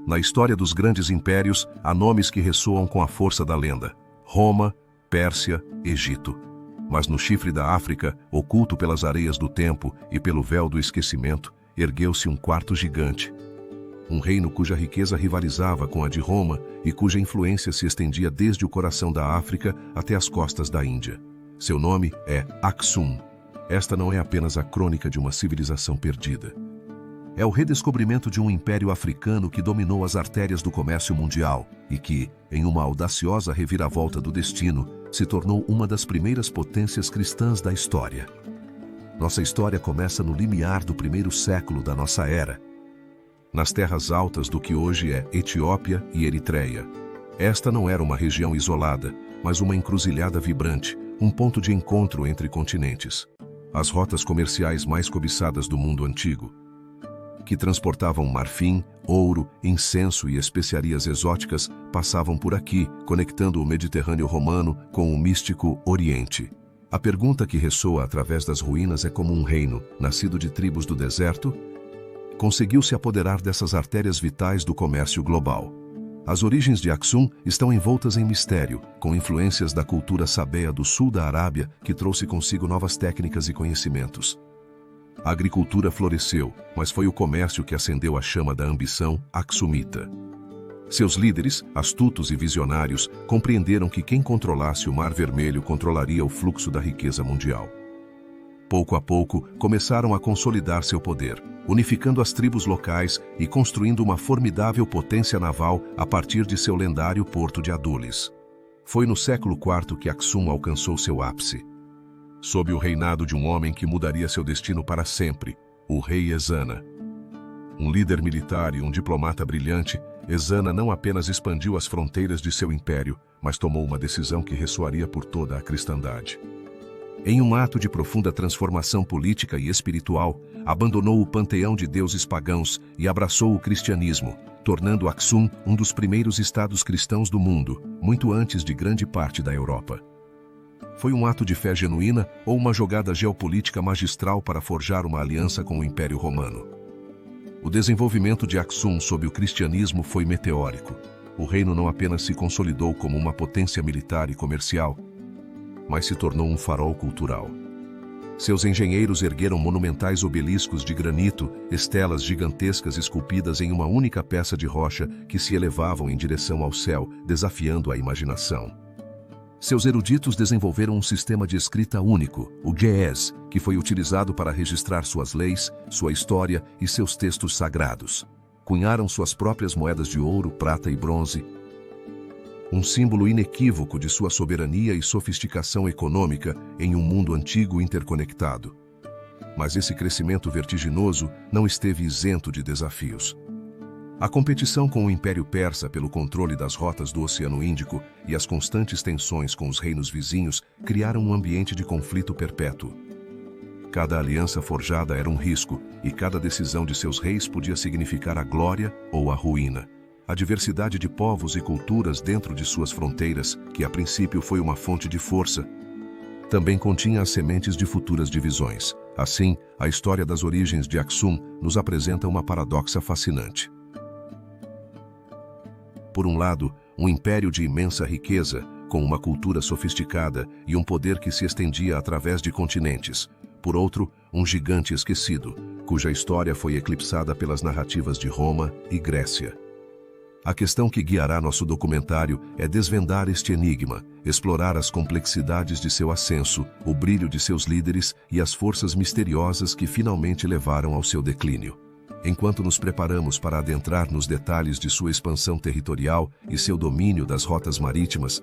Na história dos grandes impérios, há nomes que ressoam com a força da lenda: Roma, Pérsia, Egito. Mas no chifre da África, oculto pelas areias do tempo e pelo véu do esquecimento, ergueu-se um quarto gigante. Um reino cuja riqueza rivalizava com a de Roma e cuja influência se estendia desde o coração da África até as costas da Índia. Seu nome é Aksum. Esta não é apenas a crônica de uma civilização perdida. É o redescobrimento de um império africano que dominou as artérias do comércio mundial e que, em uma audaciosa reviravolta do destino, se tornou uma das primeiras potências cristãs da história. Nossa história começa no limiar do primeiro século da nossa era, nas terras altas do que hoje é Etiópia e Eritreia. Esta não era uma região isolada, mas uma encruzilhada vibrante, um ponto de encontro entre continentes. As rotas comerciais mais cobiçadas do mundo antigo, que transportavam marfim, ouro, incenso e especiarias exóticas, passavam por aqui, conectando o Mediterrâneo romano com o místico Oriente. A pergunta que ressoa através das ruínas é como um reino, nascido de tribos do deserto, conseguiu se apoderar dessas artérias vitais do comércio global. As origens de Aksum estão envoltas em mistério, com influências da cultura sabéa do sul da Arábia, que trouxe consigo novas técnicas e conhecimentos. A agricultura floresceu, mas foi o comércio que acendeu a chama da ambição aksumita. Seus líderes, astutos e visionários, compreenderam que quem controlasse o Mar Vermelho controlaria o fluxo da riqueza mundial. Pouco a pouco, começaram a consolidar seu poder, unificando as tribos locais e construindo uma formidável potência naval a partir de seu lendário porto de Adulis. Foi no século IV que Aksum alcançou seu ápice. Sob o reinado de um homem que mudaria seu destino para sempre, o rei Ezana. Um líder militar e um diplomata brilhante, Ezana não apenas expandiu as fronteiras de seu império, mas tomou uma decisão que ressoaria por toda a cristandade. Em um ato de profunda transformação política e espiritual, abandonou o panteão de deuses pagãos e abraçou o cristianismo, tornando Aksum um dos primeiros estados cristãos do mundo, muito antes de grande parte da Europa. Foi um ato de fé genuína ou uma jogada geopolítica magistral para forjar uma aliança com o Império Romano? O desenvolvimento de Aksum sob o cristianismo foi meteórico. O reino não apenas se consolidou como uma potência militar e comercial, mas se tornou um farol cultural. Seus engenheiros ergueram monumentais obeliscos de granito, estelas gigantescas esculpidas em uma única peça de rocha que se elevavam em direção ao céu, desafiando a imaginação. Seus eruditos desenvolveram um sistema de escrita único, o Ge'ez, que foi utilizado para registrar suas leis, sua história e seus textos sagrados. Cunharam suas próprias moedas de ouro, prata e bronze, um símbolo inequívoco de sua soberania e sofisticação econômica em um mundo antigo e interconectado. Mas esse crescimento vertiginoso não esteve isento de desafios. A competição com o Império Persa pelo controle das rotas do Oceano Índico e as constantes tensões com os reinos vizinhos criaram um ambiente de conflito perpétuo. Cada aliança forjada era um risco, e cada decisão de seus reis podia significar a glória ou a ruína. A diversidade de povos e culturas dentro de suas fronteiras, que a princípio foi uma fonte de força, também continha as sementes de futuras divisões. Assim, a história das origens de Aksum nos apresenta uma paradoxa fascinante. Por um lado, um império de imensa riqueza, com uma cultura sofisticada e um poder que se estendia através de continentes. Por outro, um gigante esquecido, cuja história foi eclipsada pelas narrativas de Roma e Grécia. A questão que guiará nosso documentário é desvendar este enigma, explorar as complexidades de seu ascenso, o brilho de seus líderes e as forças misteriosas que finalmente levaram ao seu declínio. Enquanto nos preparamos para adentrar nos detalhes de sua expansão territorial e seu domínio das rotas marítimas,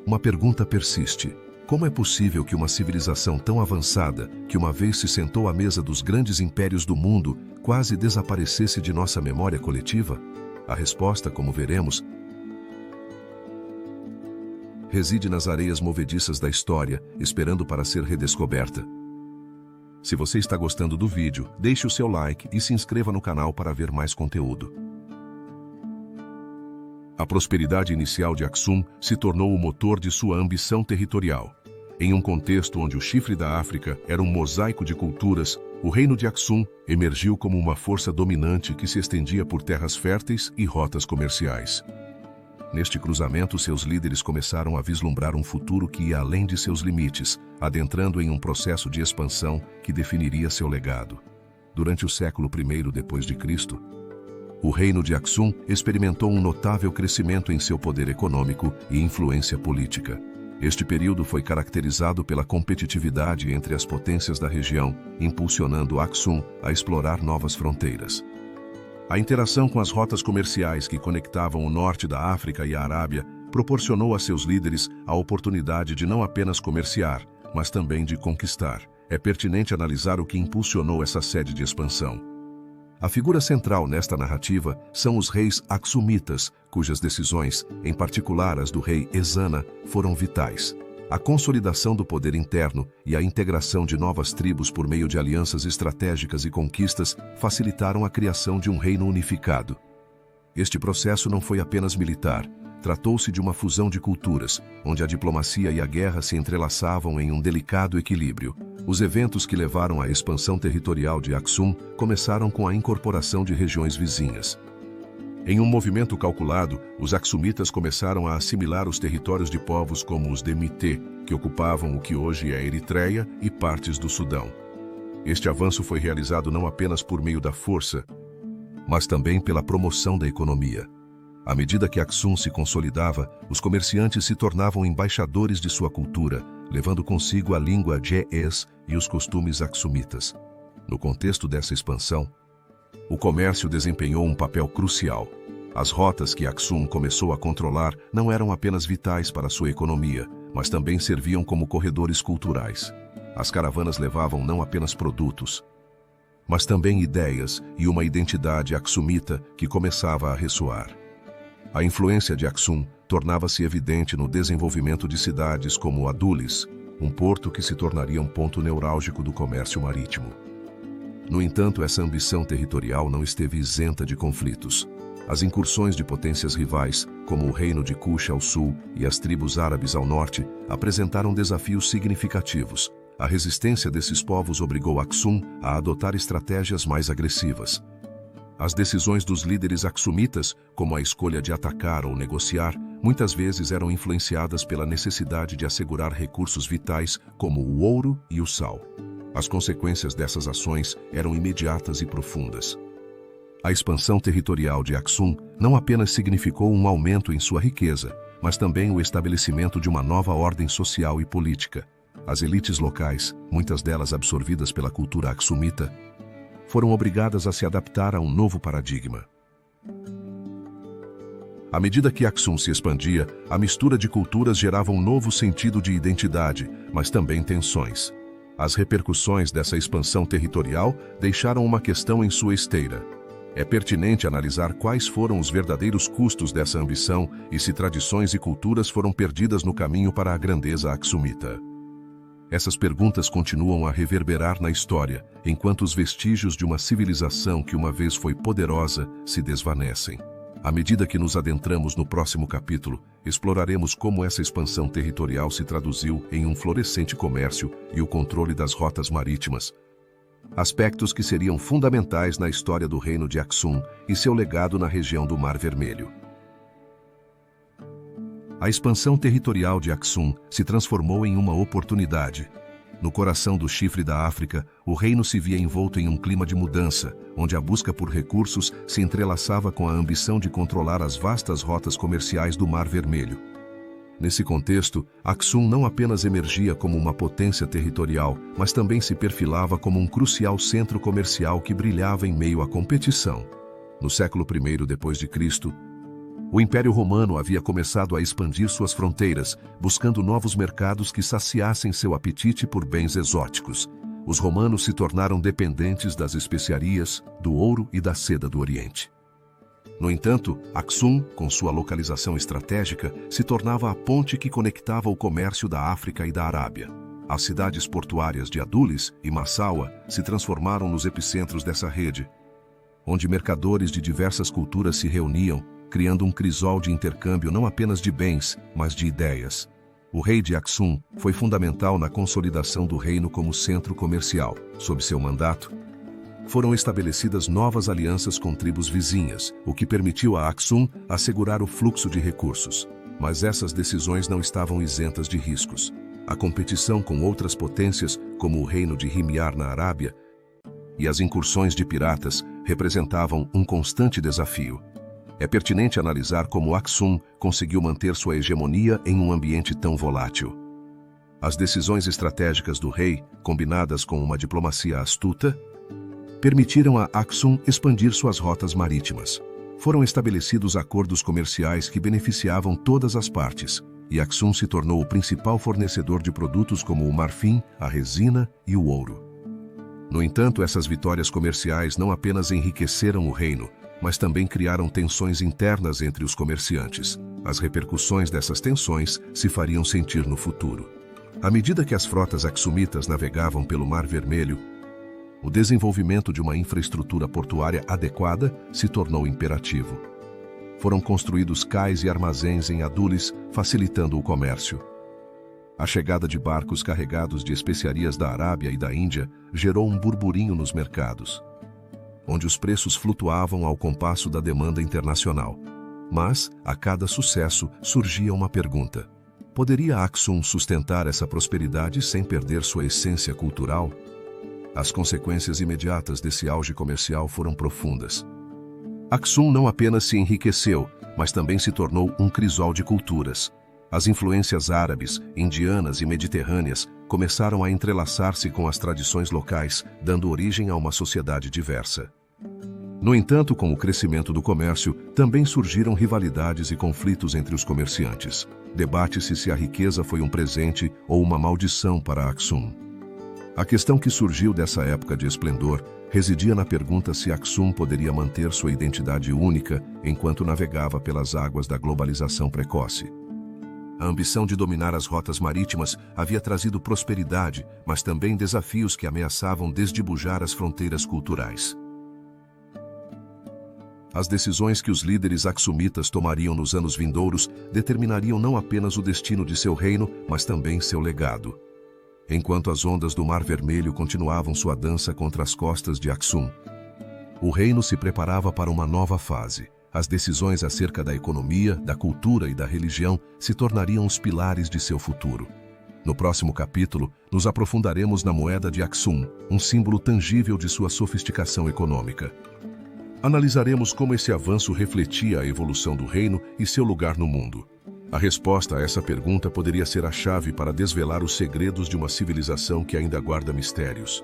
uma pergunta persiste: como é possível que uma civilização tão avançada, que uma vez se sentou à mesa dos grandes impérios do mundo, quase desaparecesse de nossa memória coletiva? A resposta, como veremos, reside nas areias movediças da história, esperando para ser redescoberta. Se você está gostando do vídeo, deixe o seu like e se inscreva no canal para ver mais conteúdo. A prosperidade inicial de Aksum se tornou o motor de sua ambição territorial. Em um contexto onde o chifre da África era um mosaico de culturas, O reino de Aksum emergiu como uma força dominante que se estendia por terras férteis e rotas comerciais. Neste cruzamento, seus líderes começaram a vislumbrar um futuro que ia além de seus limites, adentrando em um processo de expansão que definiria seu legado. Durante o século I depois de Cristo, o reino de Aksum experimentou um notável crescimento em seu poder econômico e influência política. Este período foi caracterizado pela competitividade entre as potências da região, impulsionando Aksum a explorar novas fronteiras. A interação com as rotas comerciais que conectavam o norte da África e a Arábia proporcionou a seus líderes a oportunidade de não apenas comerciar, mas também de conquistar. É pertinente analisar o que impulsionou essa sede de expansão. A figura central nesta narrativa são os reis Aksumitas, cujas decisões, em particular as do rei Ezana, foram vitais. A consolidação do poder interno e a integração de novas tribos por meio de alianças estratégicas e conquistas facilitaram a criação de um reino unificado. Este processo não foi apenas militar. Tratou-se de uma fusão de culturas, onde a diplomacia e a guerra se entrelaçavam em um delicado equilíbrio. Os eventos que levaram à expansão territorial de Aksum começaram com a incorporação de regiões vizinhas. Em um movimento calculado, os Aksumitas começaram a assimilar os territórios de povos como os Demité, que ocupavam o que hoje é Eritreia e partes do Sudão. Este avanço foi realizado não apenas por meio da força, mas também pela promoção da economia. À medida que Aksum se consolidava, os comerciantes se tornavam embaixadores de sua cultura, levando consigo a língua Ge'ez e os costumes aksumitas. No contexto dessa expansão, o comércio desempenhou um papel crucial. As rotas que Aksum começou a controlar não eram apenas vitais para sua economia, mas também serviam como corredores culturais. As caravanas levavam não apenas produtos, mas também ideias e uma identidade aksumita que começava a ressoar. A influência de Aksum tornava-se evidente no desenvolvimento de cidades como Adulis, um porto que se tornaria um ponto neurálgico do comércio marítimo. No entanto, essa ambição territorial não esteve isenta de conflitos. As incursões de potências rivais, como o reino de Kush ao sul e as tribos árabes ao norte, apresentaram desafios significativos. A resistência desses povos obrigou Aksum a adotar estratégias mais agressivas. As decisões dos líderes aksumitas, como a escolha de atacar ou negociar, muitas vezes eram influenciadas pela necessidade de assegurar recursos vitais como o ouro e o sal. As consequências dessas ações eram imediatas e profundas. A expansão territorial de Aksum não apenas significou um aumento em sua riqueza, mas também o estabelecimento de uma nova ordem social e política. As elites locais, muitas delas absorvidas pela cultura aksumita, foram obrigadas a se adaptar a um novo paradigma. À medida que Aksum se expandia, a mistura de culturas gerava um novo sentido de identidade, mas também tensões. As repercussões dessa expansão territorial deixaram uma questão em sua esteira. É pertinente analisar quais foram os verdadeiros custos dessa ambição e se tradições e culturas foram perdidas no caminho para a grandeza aksumita. Essas perguntas continuam a reverberar na história, enquanto os vestígios de uma civilização que uma vez foi poderosa se desvanecem. À medida que nos adentramos no próximo capítulo, exploraremos como essa expansão territorial se traduziu em um florescente comércio e o controle das rotas marítimas, aspectos que seriam fundamentais na história do reino de Aksum e seu legado na região do Mar Vermelho. A expansão territorial de Aksum se transformou em uma oportunidade. No coração do chifre da África, o reino se via envolto em um clima de mudança, onde a busca por recursos se entrelaçava com a ambição de controlar as vastas rotas comerciais do Mar Vermelho. Nesse contexto, Aksum não apenas emergia como uma potência territorial, mas também se perfilava como um crucial centro comercial que brilhava em meio à competição. No século I depois de Cristo, o Império Romano havia começado a expandir suas fronteiras, buscando novos mercados que saciassem seu apetite por bens exóticos. Os romanos se tornaram dependentes das especiarias, do ouro e da seda do Oriente. No entanto, Aksum, com sua localização estratégica, se tornava a ponte que conectava o comércio da África e da Arábia. As cidades portuárias de Adulis e Massaua se transformaram nos epicentros dessa rede, onde mercadores de diversas culturas se reuniam, criando um crisol de intercâmbio não apenas de bens, mas de ideias. O rei de Aksum foi fundamental na consolidação do reino como centro comercial. Sob seu mandato, foram estabelecidas novas alianças com tribos vizinhas, o que permitiu a Aksum assegurar o fluxo de recursos. Mas essas decisões não estavam isentas de riscos. A competição com outras potências, como o reino de Himyar na Arábia, e as incursões de piratas representavam um constante desafio. É pertinente analisar como Aksum conseguiu manter sua hegemonia em um ambiente tão volátil. As decisões estratégicas do rei, combinadas com uma diplomacia astuta, permitiram a Aksum expandir suas rotas marítimas. Foram estabelecidos acordos comerciais que beneficiavam todas as partes, e Aksum se tornou o principal fornecedor de produtos como o marfim, a resina e o ouro. No entanto, essas vitórias comerciais não apenas enriqueceram o reino, mas também criaram tensões internas entre os comerciantes. As repercussões dessas tensões se fariam sentir no futuro. À medida que as frotas aksumitas navegavam pelo Mar Vermelho, o desenvolvimento de uma infraestrutura portuária adequada se tornou imperativo. Foram construídos cais e armazéns em Adulis, facilitando o comércio. A chegada de barcos carregados de especiarias da Arábia e da Índia gerou um burburinho nos mercados, onde os preços flutuavam ao compasso da demanda internacional. Mas, a cada sucesso, surgia uma pergunta: poderia Aksum sustentar essa prosperidade sem perder sua essência cultural? As consequências imediatas desse auge comercial foram profundas. Aksum não apenas se enriqueceu, mas também se tornou um crisol de culturas. As influências árabes, indianas e mediterrâneas começaram a entrelaçar-se com as tradições locais, dando origem a uma sociedade diversa. No entanto, com o crescimento do comércio, também surgiram rivalidades e conflitos entre os comerciantes. Debate-se se a riqueza foi um presente ou uma maldição para Aksum. A questão que surgiu dessa época de esplendor residia na pergunta se Aksum poderia manter sua identidade única enquanto navegava pelas águas da globalização precoce. A ambição de dominar as rotas marítimas havia trazido prosperidade, mas também desafios que ameaçavam desdibujar as fronteiras culturais. As decisões que os líderes aksumitas tomariam nos anos vindouros determinariam não apenas o destino de seu reino, mas também seu legado. Enquanto as ondas do Mar Vermelho continuavam sua dança contra as costas de Aksum, o reino se preparava para uma nova fase. As decisões acerca da economia, da cultura e da religião se tornariam os pilares de seu futuro. No próximo capítulo, nos aprofundaremos na moeda de Aksum, um símbolo tangível de sua sofisticação econômica. Analisaremos como esse avanço refletia a evolução do reino e seu lugar no mundo. A resposta a essa pergunta poderia ser a chave para desvelar os segredos de uma civilização que ainda guarda mistérios.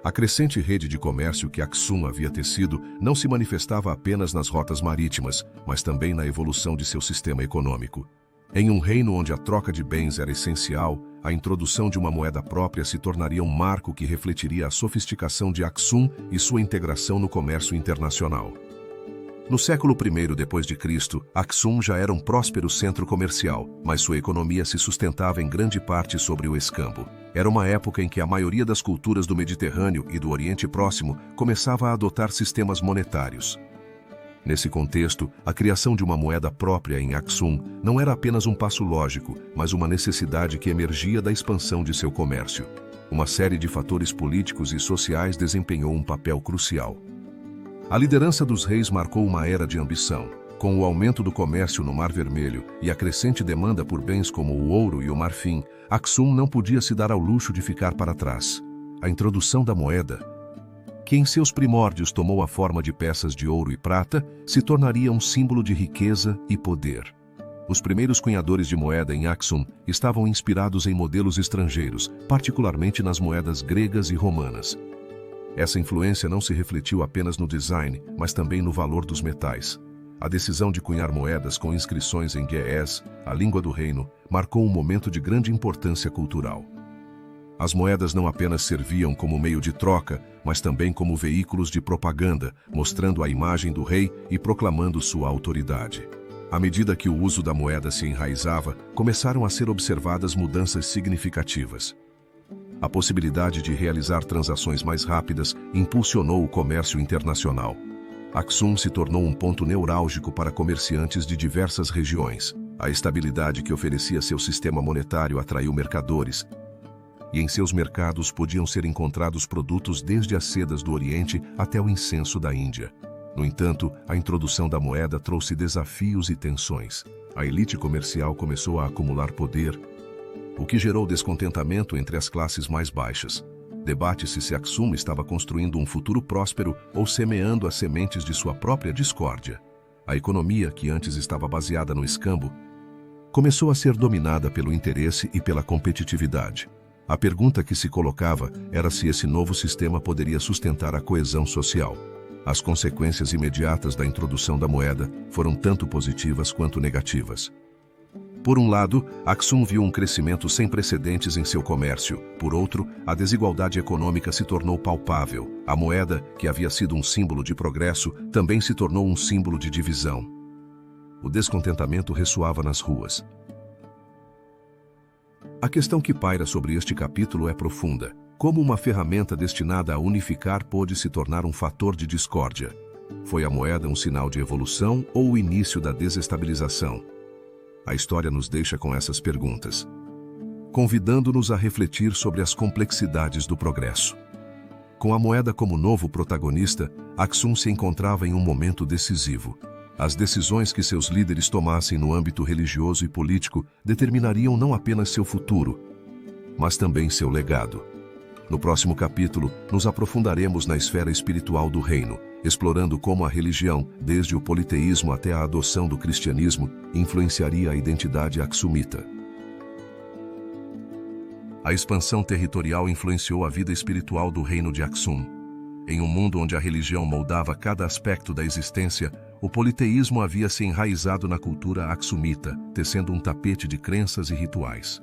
A crescente rede de comércio que Aksum havia tecido não se manifestava apenas nas rotas marítimas, mas também na evolução de seu sistema econômico. Em um reino onde a troca de bens era essencial, a introdução de uma moeda própria se tornaria um marco que refletiria a sofisticação de Aksum e sua integração no comércio internacional. No século I d.C., Aksum já era um próspero centro comercial, mas sua economia se sustentava em grande parte sobre o escambo. Era uma época em que a maioria das culturas do Mediterrâneo e do Oriente Próximo começava a adotar sistemas monetários. Nesse contexto, a criação de uma moeda própria em Aksum não era apenas um passo lógico, mas uma necessidade que emergia da expansão de seu comércio. Uma série de fatores políticos e sociais desempenhou um papel crucial. A liderança dos reis marcou uma era de ambição. Com o aumento do comércio no Mar Vermelho e a crescente demanda por bens como o ouro e o marfim, Aksum não podia se dar ao luxo de ficar para trás. A introdução da moeda, que em seus primórdios tomou a forma de peças de ouro e prata, se tornaria um símbolo de riqueza e poder. Os primeiros cunhadores de moeda em Aksum estavam inspirados em modelos estrangeiros, particularmente nas moedas gregas e romanas. Essa influência não se refletiu apenas no design, mas também no valor dos metais. A decisão de cunhar moedas com inscrições em Ge'ez, a língua do reino, marcou um momento de grande importância cultural. As moedas não apenas serviam como meio de troca, mas também como veículos de propaganda, mostrando a imagem do rei e proclamando sua autoridade. À medida que o uso da moeda se enraizava, começaram a ser observadas mudanças significativas. A possibilidade de realizar transações mais rápidas impulsionou o comércio internacional. Aksum se tornou um ponto neurálgico para comerciantes de diversas regiões. A estabilidade que oferecia seu sistema monetário atraiu mercadores, e em seus mercados podiam ser encontrados produtos desde as sedas do Oriente até o incenso da Índia. No entanto, a introdução da moeda trouxe desafios e tensões. A elite comercial começou a acumular poder, o que gerou descontentamento entre as classes mais baixas. Debate-se se Aksum estava construindo um futuro próspero ou semeando as sementes de sua própria discórdia. A economia, que antes estava baseada no escambo, começou a ser dominada pelo interesse e pela competitividade. A pergunta que se colocava era se esse novo sistema poderia sustentar a coesão social. As consequências imediatas da introdução da moeda foram tanto positivas quanto negativas. Por um lado, Aksum viu um crescimento sem precedentes em seu comércio. Por outro, a desigualdade econômica se tornou palpável. A moeda, que havia sido um símbolo de progresso, também se tornou um símbolo de divisão. O descontentamento ressoava nas ruas. A questão que paira sobre este capítulo é profunda. Como uma ferramenta destinada a unificar pôde se tornar um fator de discórdia? Foi a moeda um sinal de evolução ou o início da desestabilização? A história nos deixa com essas perguntas, convidando-nos a refletir sobre as complexidades do progresso. Com a moeda como novo protagonista, Aksum se encontrava em um momento decisivo. As decisões que seus líderes tomassem no âmbito religioso e político determinariam não apenas seu futuro, mas também seu legado. No próximo capítulo, nos aprofundaremos na esfera espiritual do reino, explorando como a religião, desde o politeísmo até a adoção do cristianismo, influenciaria a identidade aksumita. A expansão territorial influenciou a vida espiritual do reino de Aksum. Em um mundo onde a religião moldava cada aspecto da existência, o politeísmo havia se enraizado na cultura aksumita, tecendo um tapete de crenças e rituais.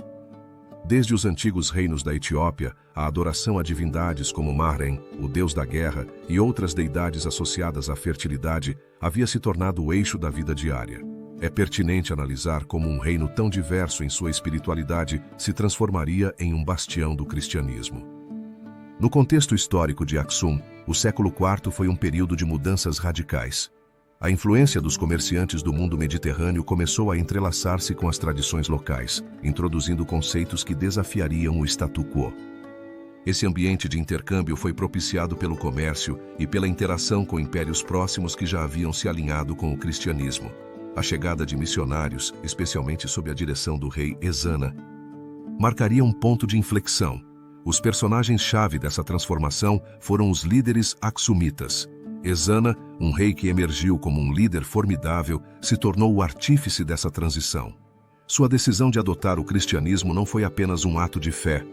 Desde os antigos reinos da Etiópia, a adoração a divindades como Marren, o deus da guerra, e outras deidades associadas à fertilidade, havia se tornado o eixo da vida diária. É pertinente analisar como um reino tão diverso em sua espiritualidade se transformaria em um bastião do cristianismo. No contexto histórico de Aksum, o século IV foi um período de mudanças radicais. A influência dos comerciantes do mundo mediterrâneo começou a entrelaçar-se com as tradições locais, introduzindo conceitos que desafiariam o statu quo. Esse ambiente de intercâmbio foi propiciado pelo comércio e pela interação com impérios próximos que já haviam se alinhado com o cristianismo. A chegada de missionários, especialmente sob a direção do rei Ezana, marcaria um ponto de inflexão. Os personagens-chave dessa transformação foram os líderes aksumitas. Ezana, um rei que emergiu como um líder formidável, se tornou o artífice dessa transição. Sua decisão de adotar o cristianismo não foi apenas um ato de fé,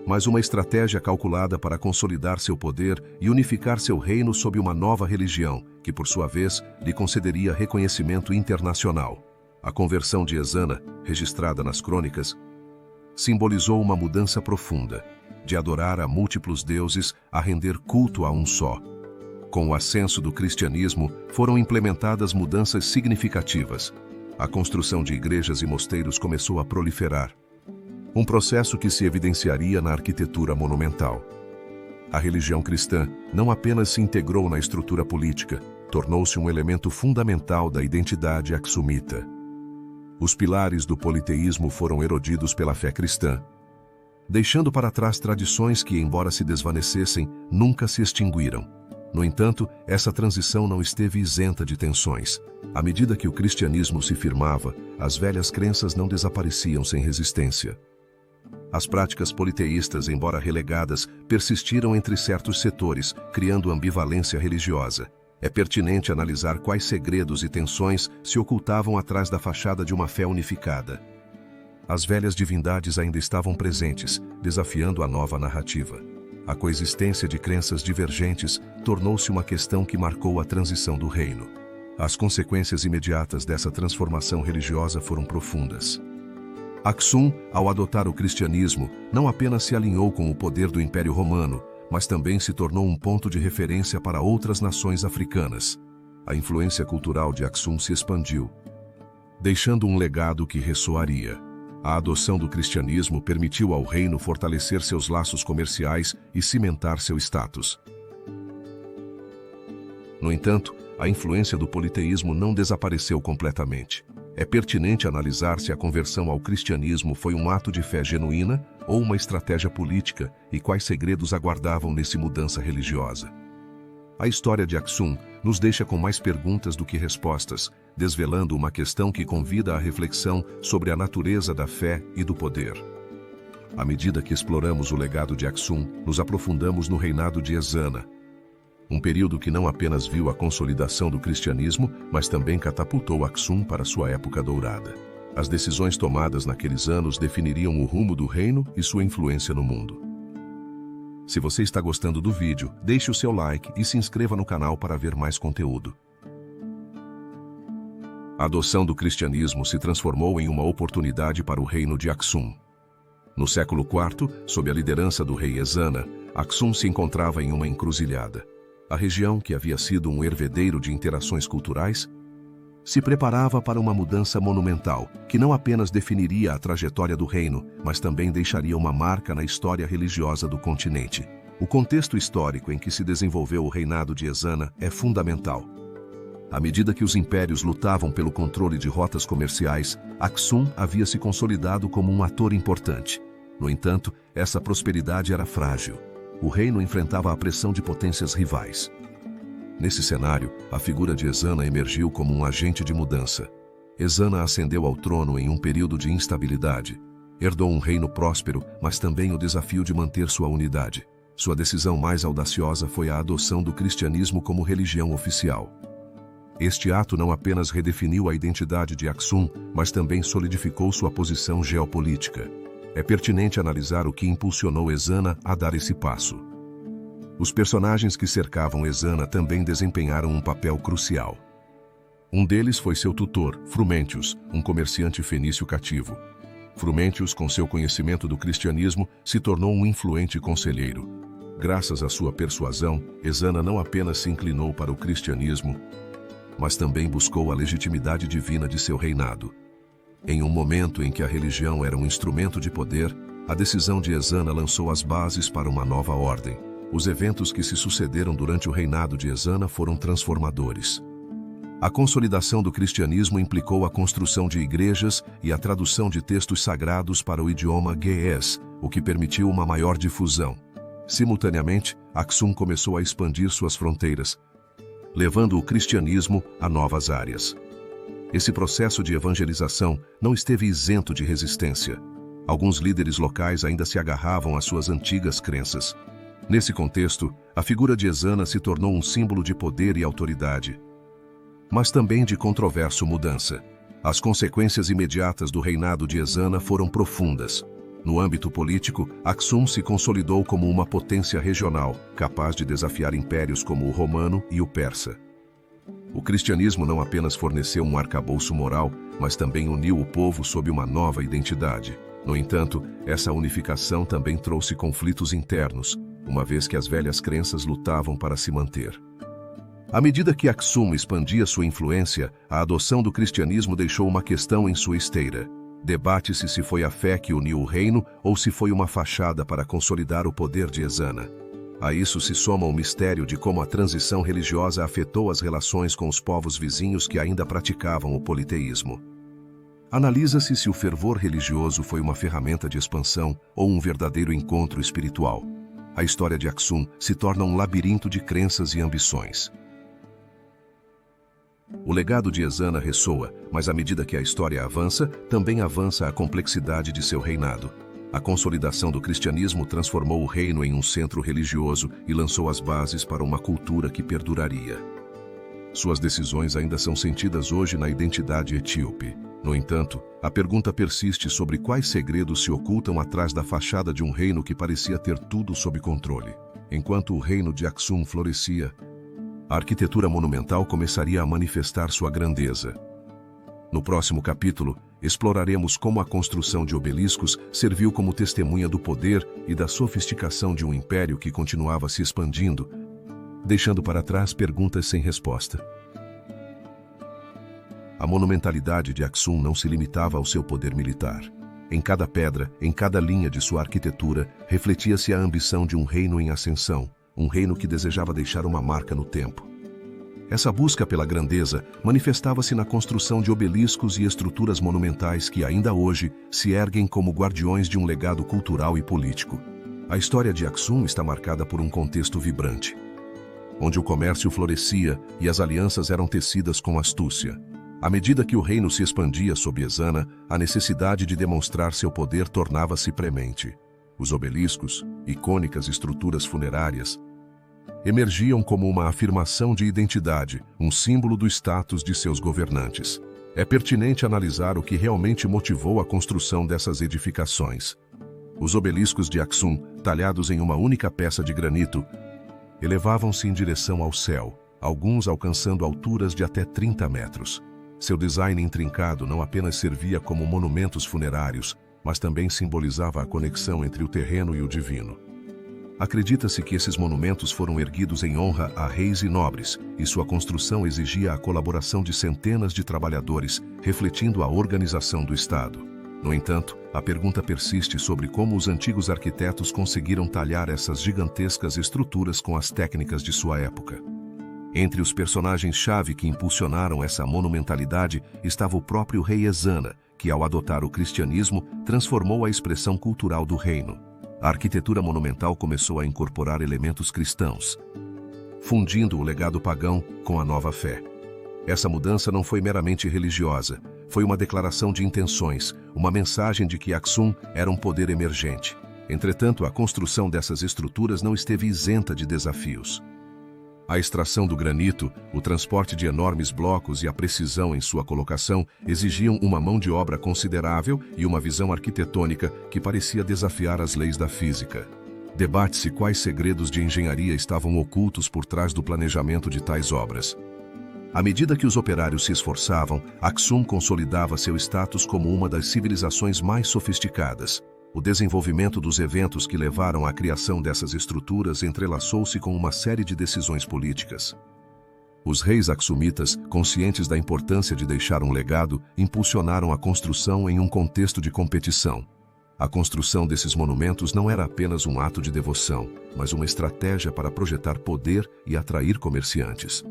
mas uma estratégia calculada para consolidar seu poder e unificar seu reino sob uma nova religião, que por sua vez lhe concederia reconhecimento internacional. A conversão de Ezana, registrada nas crônicas, simbolizou uma mudança profunda, de adorar a múltiplos deuses a render culto a um só. Com o ascenso do cristianismo, foram implementadas mudanças significativas. A construção de igrejas e mosteiros começou a proliferar, um processo que se evidenciaria na arquitetura monumental. A religião cristã não apenas se integrou na estrutura política, tornou-se um elemento fundamental da identidade aksumita. Os pilares do politeísmo foram erodidos pela fé cristã, deixando para trás tradições que, embora se desvanecessem, nunca se extinguiram. No entanto, essa transição não esteve isenta de tensões. À medida que o cristianismo se firmava, as velhas crenças não desapareciam sem resistência. As práticas politeístas, embora relegadas, persistiram entre certos setores, criando ambivalência religiosa. É pertinente analisar quais segredos e tensões se ocultavam atrás da fachada de uma fé unificada. As velhas divindades ainda estavam presentes, desafiando a nova narrativa. A coexistência de crenças divergentes tornou-se uma questão que marcou a transição do reino. As consequências imediatas dessa transformação religiosa foram profundas. Aksum, ao adotar o cristianismo, não apenas se alinhou com o poder do Império Romano, mas também se tornou um ponto de referência para outras nações africanas. A influência cultural de Aksum se expandiu, deixando um legado que ressoaria. A adoção do cristianismo permitiu ao reino fortalecer seus laços comerciais e cimentar seu status. No entanto, a influência do politeísmo não desapareceu completamente. É pertinente analisar se a conversão ao cristianismo foi um ato de fé genuína ou uma estratégia política e quais segredos aguardavam nessa mudança religiosa. A história de Aksum nos deixa com mais perguntas do que respostas, desvelando uma questão que convida à reflexão sobre a natureza da fé e do poder. À medida que exploramos o legado de Aksum, nos aprofundamos no reinado de Ezana, um período que não apenas viu a consolidação do cristianismo, mas também catapultou Aksum para sua época dourada. As decisões tomadas naqueles anos definiriam o rumo do reino e sua influência no mundo. Se você está gostando do vídeo, deixe o seu like e se inscreva no canal para ver mais conteúdo. A adoção do cristianismo se transformou em uma oportunidade para o reino de Aksum. No século IV, sob a liderança do rei Ezana, Aksum se encontrava em uma encruzilhada. A região, que havia sido um hervedeiro de interações culturais, se preparava para uma mudança monumental, que não apenas definiria a trajetória do reino, mas também deixaria uma marca na história religiosa do continente. O contexto histórico em que se desenvolveu o reinado de Ezana é fundamental. À medida que os impérios lutavam pelo controle de rotas comerciais, Aksum havia se consolidado como um ator importante. No entanto, essa prosperidade era frágil. O reino enfrentava a pressão de potências rivais. Nesse cenário, a figura de Ezana emergiu como um agente de mudança. Ezana ascendeu ao trono em um período de instabilidade. Herdou um reino próspero, mas também o desafio de manter sua unidade. Sua decisão mais audaciosa foi a adoção do cristianismo como religião oficial. Este ato não apenas redefiniu a identidade de Aksum, mas também solidificou sua posição geopolítica. É pertinente analisar o que impulsionou Ezana a dar esse passo. Os personagens que cercavam Ezana também desempenharam um papel crucial. Um deles foi seu tutor, Frumentius, um comerciante fenício cativo. Frumentius, com seu conhecimento do cristianismo, se tornou um influente conselheiro. Graças à sua persuasão, Ezana não apenas se inclinou para o cristianismo, mas também buscou a legitimidade divina de seu reinado. Em um momento em que a religião era um instrumento de poder, a decisão de Ezana lançou as bases para uma nova ordem. Os eventos que se sucederam durante o reinado de Ezana foram transformadores. A consolidação do cristianismo implicou a construção de igrejas e a tradução de textos sagrados para o idioma ge'ez, o que permitiu uma maior difusão. Simultaneamente, Aksum começou a expandir suas fronteiras, levando o cristianismo a novas áreas. Esse processo de evangelização não esteve isento de resistência. Alguns líderes locais ainda se agarravam às suas antigas crenças. Nesse contexto, a figura de Ezana se tornou um símbolo de poder e autoridade, mas também de controversa mudança. As consequências imediatas do reinado de Ezana foram profundas. No âmbito político, Aksum se consolidou como uma potência regional, capaz de desafiar impérios como o romano e o persa. O cristianismo não apenas forneceu um arcabouço moral, mas também uniu o povo sob uma nova identidade. No entanto, essa unificação também trouxe conflitos internos, uma vez que as velhas crenças lutavam para se manter. À medida que Aksum expandia sua influência, a adoção do cristianismo deixou uma questão em sua esteira. Debate-se se foi a fé que uniu o reino ou se foi uma fachada para consolidar o poder de Ezana. A isso se soma o mistério de como a transição religiosa afetou as relações com os povos vizinhos que ainda praticavam o politeísmo. Analisa-se se o fervor religioso foi uma ferramenta de expansão ou um verdadeiro encontro espiritual. A história de Aksum se torna um labirinto de crenças e ambições. O legado de Ezana ressoa, mas à medida que a história avança, também avança a complexidade de seu reinado. A consolidação do cristianismo transformou o reino em um centro religioso e lançou as bases para uma cultura que perduraria. Suas decisões ainda são sentidas hoje na identidade etíope. No entanto, a pergunta persiste sobre quais segredos se ocultam atrás da fachada de um reino que parecia ter tudo sob controle. Enquanto o reino de Aksum florescia, a arquitetura monumental começaria a manifestar sua grandeza. No próximo capítulo, exploraremos como a construção de obeliscos serviu como testemunha do poder e da sofisticação de um império que continuava se expandindo, deixando para trás perguntas sem resposta. A monumentalidade de Aksum não se limitava ao seu poder militar. Em cada pedra, em cada linha de sua arquitetura, refletia-se a ambição de um reino em ascensão, um reino que desejava deixar uma marca no tempo. Essa busca pela grandeza manifestava-se na construção de obeliscos e estruturas monumentais que ainda hoje se erguem como guardiões de um legado cultural e político. A história de Aksum está marcada por um contexto vibrante, onde o comércio florescia e as alianças eram tecidas com astúcia. À medida que o reino se expandia sob Ezana, a necessidade de demonstrar seu poder tornava-se premente. Os obeliscos, icônicas estruturas funerárias, emergiam como uma afirmação de identidade, um símbolo do status de seus governantes. É pertinente analisar o que realmente motivou a construção dessas edificações. Os obeliscos de Aksum, talhados em uma única peça de granito, elevavam-se em direção ao céu, alguns alcançando alturas de até 30 metros. Seu design intrincado não apenas servia como monumentos funerários, mas também simbolizava a conexão entre o terreno e o divino. Acredita-se que esses monumentos foram erguidos em honra a reis e nobres, e sua construção exigia a colaboração de centenas de trabalhadores, refletindo a organização do Estado. No entanto, a pergunta persiste sobre como os antigos arquitetos conseguiram talhar essas gigantescas estruturas com as técnicas de sua época. Entre os personagens-chave que impulsionaram essa monumentalidade estava o próprio rei Ezana, que, ao adotar o cristianismo, transformou a expressão cultural do reino. A arquitetura monumental começou a incorporar elementos cristãos, fundindo o legado pagão com a nova fé. Essa mudança não foi meramente religiosa, foi uma declaração de intenções, uma mensagem de que Aksum era um poder emergente. Entretanto, a construção dessas estruturas não esteve isenta de desafios. A extração do granito, o transporte de enormes blocos e a precisão em sua colocação exigiam uma mão de obra considerável e uma visão arquitetônica que parecia desafiar as leis da física. Debate-se quais segredos de engenharia estavam ocultos por trás do planejamento de tais obras. À medida que os operários se esforçavam, Aksum consolidava seu status como uma das civilizações mais sofisticadas. O desenvolvimento dos eventos que levaram à criação dessas estruturas entrelaçou-se com uma série de decisões políticas. Os reis aksumitas, conscientes da importância de deixar um legado, impulsionaram a construção em um contexto de competição. A construção desses monumentos não era apenas um ato de devoção, mas uma estratégia para projetar poder e atrair comerciantes.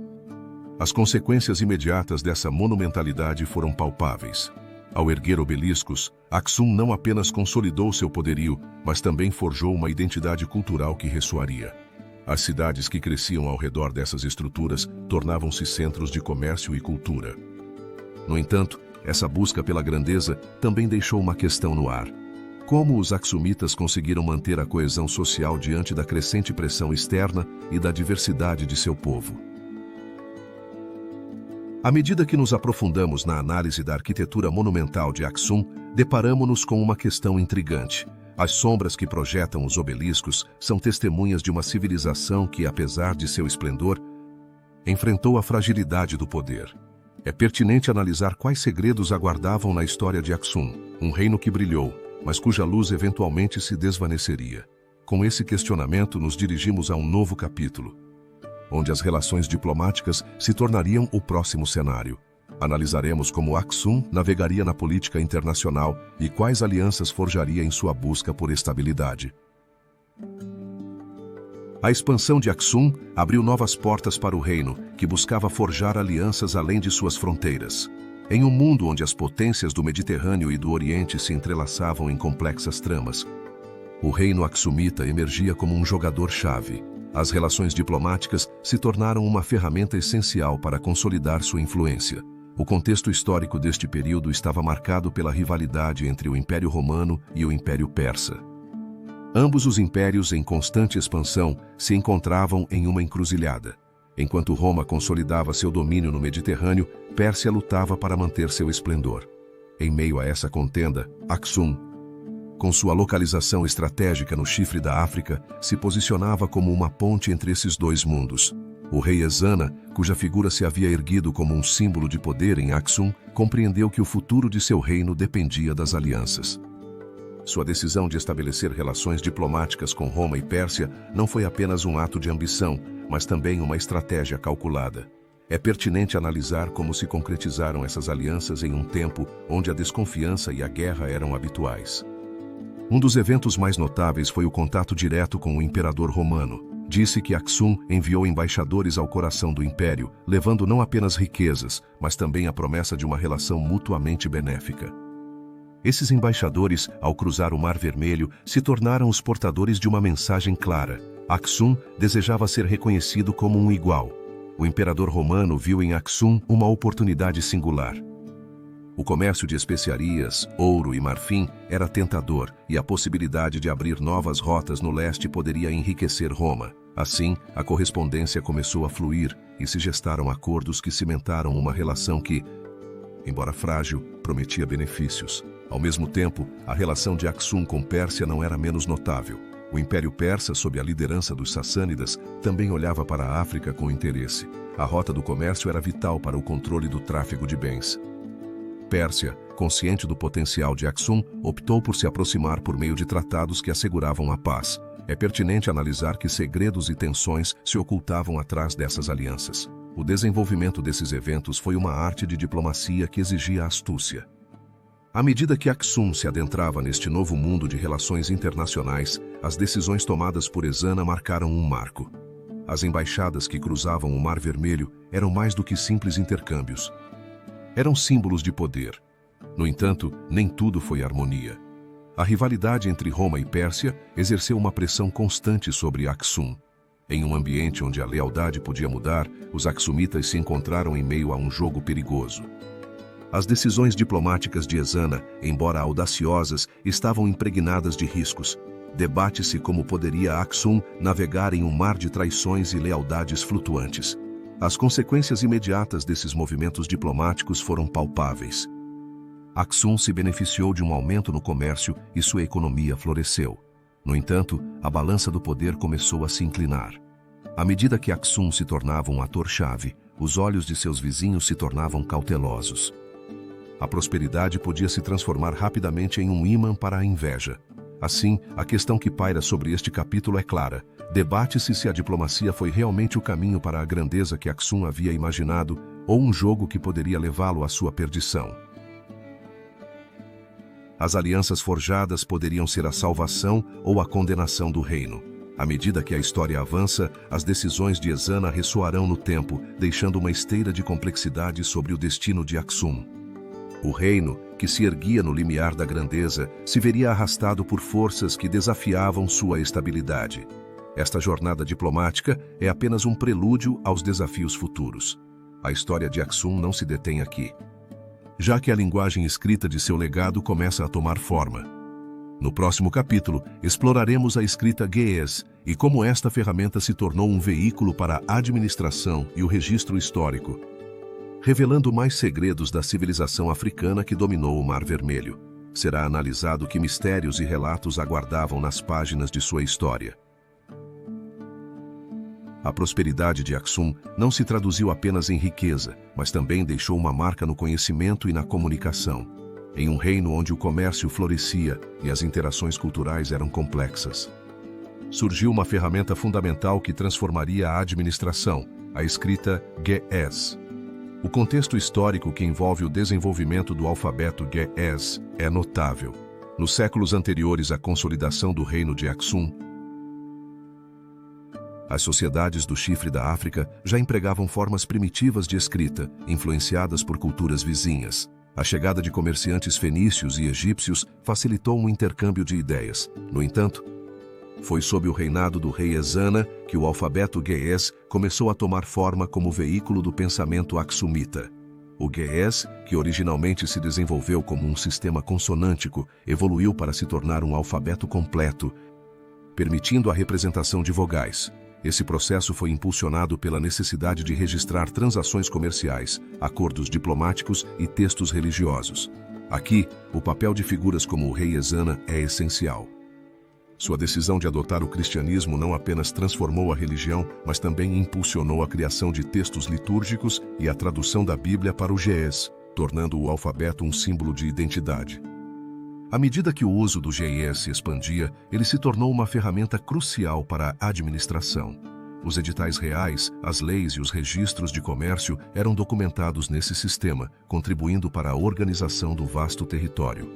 As consequências imediatas dessa monumentalidade foram palpáveis. Ao erguer obeliscos, Aksum não apenas consolidou seu poderio, mas também forjou uma identidade cultural que ressoaria. As cidades que cresciam ao redor dessas estruturas tornavam-se centros de comércio e cultura. No entanto, essa busca pela grandeza também deixou uma questão no ar. Como os aksumitas conseguiram manter a coesão social diante da crescente pressão externa e da diversidade de seu povo? À medida que nos aprofundamos na análise da arquitetura monumental de Aksum, deparamo-nos com uma questão intrigante. As sombras que projetam os obeliscos são testemunhas de uma civilização que, apesar de seu esplendor, enfrentou a fragilidade do poder. É pertinente analisar quais segredos aguardavam na história de Aksum, um reino que brilhou, mas cuja luz eventualmente se desvaneceria. Com esse questionamento, nos dirigimos a um novo capítulo, onde as relações diplomáticas se tornariam o próximo cenário. Analisaremos como Aksum navegaria na política internacional e quais alianças forjaria em sua busca por estabilidade. A expansão de Aksum abriu novas portas para o reino, que buscava forjar alianças além de suas fronteiras. Em um mundo onde as potências do Mediterrâneo e do Oriente se entrelaçavam em complexas tramas, o reino aksumita emergia como um jogador-chave. As relações diplomáticas se tornaram uma ferramenta essencial para consolidar sua influência. O contexto histórico deste período estava marcado pela rivalidade entre o Império Romano e o Império Persa. Ambos os impérios, em constante expansão, se encontravam em uma encruzilhada. Enquanto Roma consolidava seu domínio no Mediterrâneo, Pérsia lutava para manter seu esplendor. Em meio a essa contenda, Aksum, com sua localização estratégica no chifre da África, se posicionava como uma ponte entre esses dois mundos. O rei Ezana, cuja figura se havia erguido como um símbolo de poder em Aksum, compreendeu que o futuro de seu reino dependia das alianças. Sua decisão de estabelecer relações diplomáticas com Roma e Pérsia não foi apenas um ato de ambição, mas também uma estratégia calculada. É pertinente analisar como se concretizaram essas alianças em um tempo onde a desconfiança e a guerra eram habituais. Um dos eventos mais notáveis foi o contato direto com o imperador romano. Disse que Aksum enviou embaixadores ao coração do império, levando não apenas riquezas, mas também a promessa de uma relação mutuamente benéfica. Esses embaixadores, ao cruzar o Mar Vermelho, se tornaram os portadores de uma mensagem clara. Aksum desejava ser reconhecido como um igual. O imperador romano viu em Aksum uma oportunidade singular. O comércio de especiarias, ouro e marfim era tentador, e a possibilidade de abrir novas rotas no leste poderia enriquecer Roma. Assim, a correspondência começou a fluir e se gestaram acordos que cimentaram uma relação que, embora frágil, prometia benefícios. Ao mesmo tempo, a relação de Aksum com Pérsia não era menos notável. O Império Persa, sob a liderança dos Sassânidas, também olhava para a África com interesse. A rota do comércio era vital para o controle do tráfego de bens. Pérsia, consciente do potencial de Aksum, optou por se aproximar por meio de tratados que asseguravam a paz. É pertinente analisar que segredos e tensões se ocultavam atrás dessas alianças. O desenvolvimento desses eventos foi uma arte de diplomacia que exigia astúcia. À medida que Aksum se adentrava neste novo mundo de relações internacionais, as decisões tomadas por Ezana marcaram um marco. As embaixadas que cruzavam o Mar Vermelho eram mais do que simples intercâmbios. Eram símbolos de poder. No entanto, nem tudo foi harmonia. A rivalidade entre Roma e Pérsia exerceu uma pressão constante sobre Aksum. Em um ambiente onde a lealdade podia mudar, os aksumitas se encontraram em meio a um jogo perigoso. As decisões diplomáticas de Ezana, embora audaciosas, estavam impregnadas de riscos. Debate-se como poderia Aksum navegar em um mar de traições e lealdades flutuantes. As consequências imediatas desses movimentos diplomáticos foram palpáveis. Aksum se beneficiou de um aumento no comércio e sua economia floresceu. No entanto, a balança do poder começou a se inclinar. À medida que Aksum se tornava um ator-chave, os olhos de seus vizinhos se tornavam cautelosos. A prosperidade podia se transformar rapidamente em um ímã para a inveja. Assim, a questão que paira sobre este capítulo é clara. Debate-se se a diplomacia foi realmente o caminho para a grandeza que Aksum havia imaginado ou um jogo que poderia levá-lo à sua perdição. As alianças forjadas poderiam ser a salvação ou a condenação do reino. À medida que a história avança, as decisões de Ezana ressoarão no tempo, deixando uma esteira de complexidade sobre o destino de Aksum. O reino, que se erguia no limiar da grandeza, se veria arrastado por forças que desafiavam sua estabilidade. Esta jornada diplomática é apenas um prelúdio aos desafios futuros. A história de Aksum não se detém aqui, já que a linguagem escrita de seu legado começa a tomar forma. No próximo capítulo, exploraremos a escrita Ge'ez e como esta ferramenta se tornou um veículo para a administração e o registro histórico, revelando mais segredos da civilização africana que dominou o Mar Vermelho. Será analisado que mistérios e relatos aguardavam nas páginas de sua história. A prosperidade de Aksum não se traduziu apenas em riqueza, mas também deixou uma marca no conhecimento e na comunicação. Em um reino onde o comércio florescia e as interações culturais eram complexas, surgiu uma ferramenta fundamental que transformaria a administração, a escrita Ge'ez. O contexto histórico que envolve o desenvolvimento do alfabeto Ge'ez é notável. Nos séculos anteriores à consolidação do reino de Aksum, as sociedades do chifre da África já empregavam formas primitivas de escrita, influenciadas por culturas vizinhas. A chegada de comerciantes fenícios e egípcios facilitou um intercâmbio de ideias. No entanto, foi sob o reinado do rei Ezana que o alfabeto Ge'ez começou a tomar forma como veículo do pensamento aksumita. O Ge'ez, que originalmente se desenvolveu como um sistema consonântico, evoluiu para se tornar um alfabeto completo, permitindo a representação de vogais. Esse processo foi impulsionado pela necessidade de registrar transações comerciais, acordos diplomáticos e textos religiosos. Aqui, o papel de figuras como o rei Ezana é essencial. Sua decisão de adotar o cristianismo não apenas transformou a religião, mas também impulsionou a criação de textos litúrgicos e a tradução da Bíblia para o Ge'ez, tornando o alfabeto um símbolo de identidade. À medida que o uso do Ge'ez se expandia, ele se tornou uma ferramenta crucial para a administração. Os editais reais, as leis e os registros de comércio eram documentados nesse sistema, contribuindo para a organização do vasto território.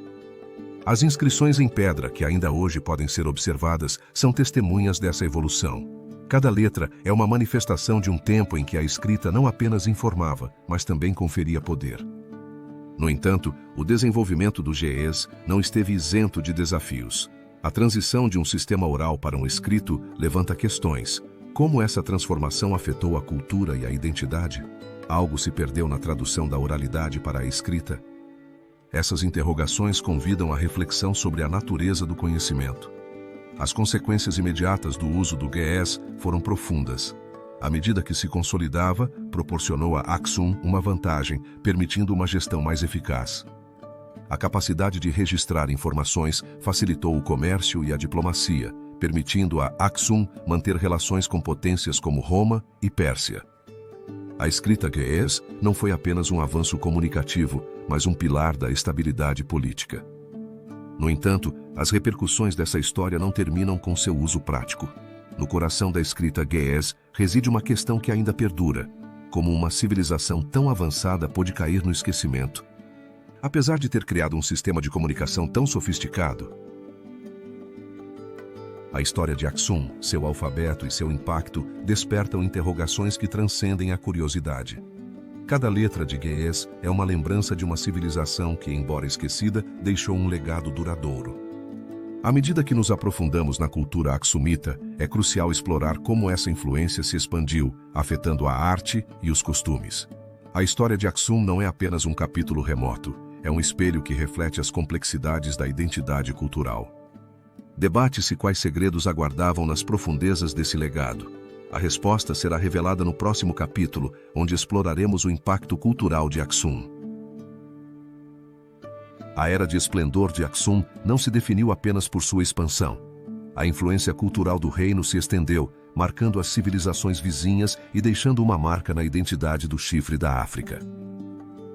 As inscrições em pedra, que ainda hoje podem ser observadas, são testemunhas dessa evolução. Cada letra é uma manifestação de um tempo em que a escrita não apenas informava, mas também conferia poder. No entanto, o desenvolvimento do GES não esteve isento de desafios. A transição de um sistema oral para um escrito levanta questões. Como essa transformação afetou a cultura e a identidade? Algo se perdeu na tradução da oralidade para a escrita? Essas interrogações convidam à reflexão sobre a natureza do conhecimento. As consequências imediatas do uso do GES foram profundas. À medida que se consolidava, proporcionou a Aksum uma vantagem, permitindo uma gestão mais eficaz. A capacidade de registrar informações facilitou o comércio e a diplomacia, permitindo a Aksum manter relações com potências como Roma e Pérsia. A escrita GES não foi apenas um avanço comunicativo, mas um pilar da estabilidade política. No entanto, as repercussões dessa história não terminam com seu uso prático. No coração da escrita GES reside uma questão que ainda perdura: como uma civilização tão avançada pôde cair no esquecimento? Apesar de ter criado um sistema de comunicação tão sofisticado, a história de Aksum, seu alfabeto e seu impacto despertam interrogações que transcendem a curiosidade. Cada letra de GES é uma lembrança de uma civilização que, embora esquecida, deixou um legado duradouro. À medida que nos aprofundamos na cultura aksumita, é crucial explorar como essa influência se expandiu, afetando a arte e os costumes. A história de Aksum não é apenas um capítulo remoto, é um espelho que reflete as complexidades da identidade cultural. Debate-se quais segredos aguardavam nas profundezas desse legado. A resposta será revelada no próximo capítulo, onde exploraremos o impacto cultural de Aksum. A era de esplendor de Aksum não se definiu apenas por sua expansão. A influência cultural do reino se estendeu, marcando as civilizações vizinhas e deixando uma marca na identidade do chifre da África.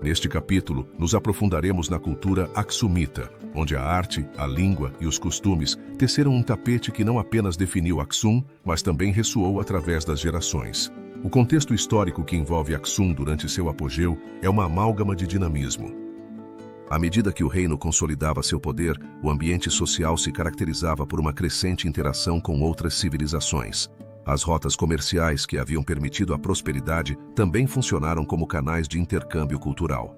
Neste capítulo, nos aprofundaremos na cultura aksumita, onde a arte, a língua e os costumes teceram um tapete que não apenas definiu Aksum, mas também ressoou através das gerações. O contexto histórico que envolve Aksum durante seu apogeu é uma amálgama de dinamismo. À medida que o reino consolidava seu poder, o ambiente social se caracterizava por uma crescente interação com outras civilizações. As rotas comerciais que haviam permitido a prosperidade também funcionaram como canais de intercâmbio cultural.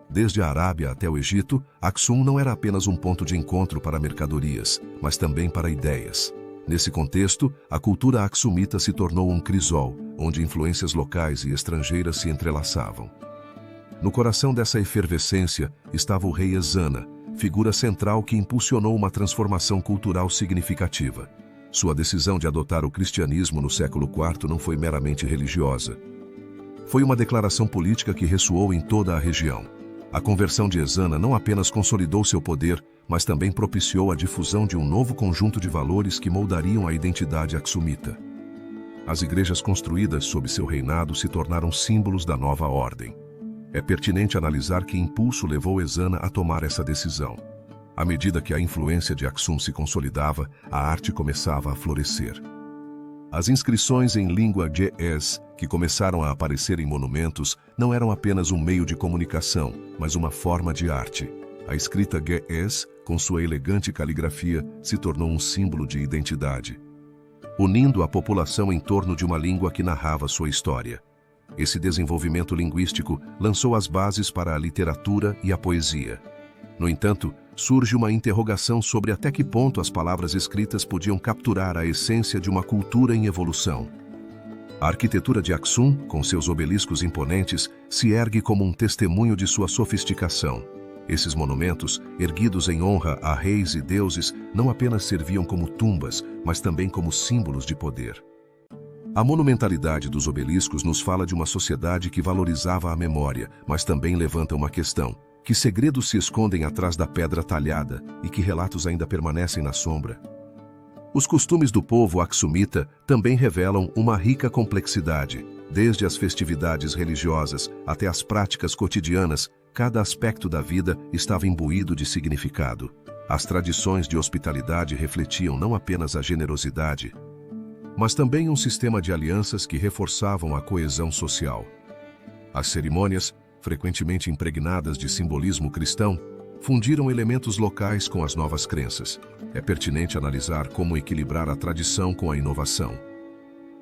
Desde a Arábia até o Egito, Aksum não era apenas um ponto de encontro para mercadorias, mas também para ideias. Nesse contexto, a cultura aksumita se tornou um crisol, onde influências locais e estrangeiras se entrelaçavam. No coração dessa efervescência estava o rei Ezana, figura central que impulsionou uma transformação cultural significativa. Sua decisão de adotar o cristianismo no século IV não foi meramente religiosa. Foi uma declaração política que ressoou em toda a região. A conversão de Ezana não apenas consolidou seu poder, mas também propiciou a difusão de um novo conjunto de valores que moldariam a identidade aksumita. As igrejas construídas sob seu reinado se tornaram símbolos da nova ordem. É pertinente analisar que impulso levou Ezana a tomar essa decisão. À medida que a influência de Aksum se consolidava, a arte começava a florescer. As inscrições em língua GES, que começaram a aparecer em monumentos, não eram apenas um meio de comunicação, mas uma forma de arte. A escrita GES, com sua elegante caligrafia, se tornou um símbolo de identidade, unindo a população em torno de uma língua que narrava sua história. Esse desenvolvimento linguístico lançou as bases para a literatura e a poesia. No entanto, surge uma interrogação sobre até que ponto as palavras escritas podiam capturar a essência de uma cultura em evolução. A arquitetura de Aksum, com seus obeliscos imponentes, se ergue como um testemunho de sua sofisticação. Esses monumentos, erguidos em honra a reis e deuses, não apenas serviam como tumbas, mas também como símbolos de poder. A monumentalidade dos obeliscos nos fala de uma sociedade que valorizava a memória, mas também levanta uma questão: que segredos se escondem atrás da pedra talhada e que relatos ainda permanecem na sombra? Os costumes do povo aksumita também revelam uma rica complexidade. Desde as festividades religiosas até as práticas cotidianas, cada aspecto da vida estava imbuído de significado. As tradições de hospitalidade refletiam não apenas a generosidade, mas também um sistema de alianças que reforçavam a coesão social. As cerimônias, frequentemente impregnadas de simbolismo cristão, fundiram elementos locais com as novas crenças. É pertinente analisar como equilibrar a tradição com a inovação.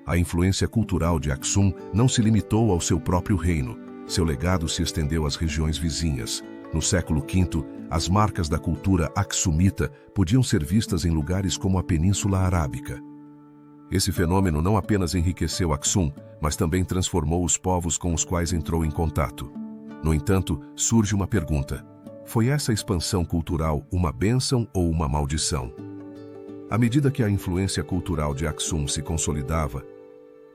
a influência cultural de Aksum não se limitou ao seu próprio reino. Seu legado se estendeu às regiões vizinhas. No século V, as marcas da cultura aksumita podiam ser vistas em lugares como a Península Arábica. Esse fenômeno não apenas enriqueceu Aksum, mas também transformou os povos com os quais entrou em contato. No entanto, surge uma pergunta: foi essa expansão cultural uma bênção ou uma maldição? À medida que a influência cultural de Aksum se consolidava,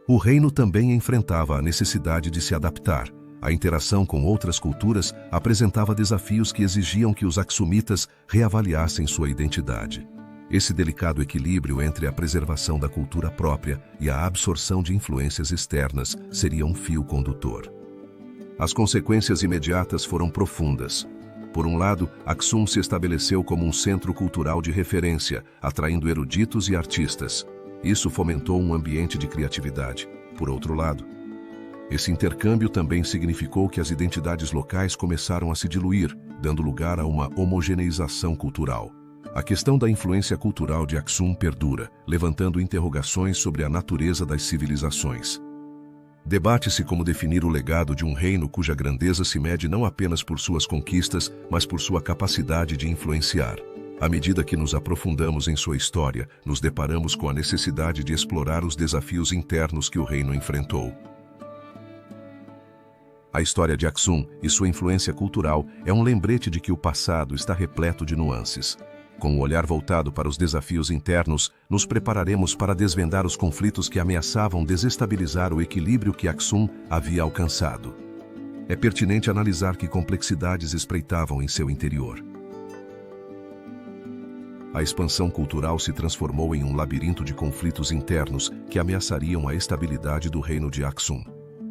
o reino também enfrentava a necessidade de se adaptar. A interação com outras culturas apresentava desafios que exigiam que os aksumitas reavaliassem sua identidade. Esse delicado equilíbrio entre a preservação da cultura própria e a absorção de influências externas seria um fio condutor. As consequências imediatas foram profundas. Por um lado, Aksum se estabeleceu como um centro cultural de referência, atraindo eruditos e artistas. Isso fomentou um ambiente de criatividade. Por outro lado, esse intercâmbio também significou que as identidades locais começaram a se diluir, dando lugar a uma homogeneização cultural. A questão da influência cultural de Aksum perdura, levantando interrogações sobre a natureza das civilizações. Debate-se como definir o legado de um reino cuja grandeza se mede não apenas por suas conquistas, mas por sua capacidade de influenciar. À medida que nos aprofundamos em sua história, nos deparamos com a necessidade de explorar os desafios internos que o reino enfrentou. A história de Aksum e sua influência cultural é um lembrete de que o passado está repleto de nuances. Com o olhar voltado para os desafios internos, nos prepararemos para desvendar os conflitos que ameaçavam desestabilizar o equilíbrio que Aksum havia alcançado. É pertinente analisar que complexidades espreitavam em seu interior. A expansão cultural se transformou em um labirinto de conflitos internos que ameaçariam a estabilidade do reino de Aksum.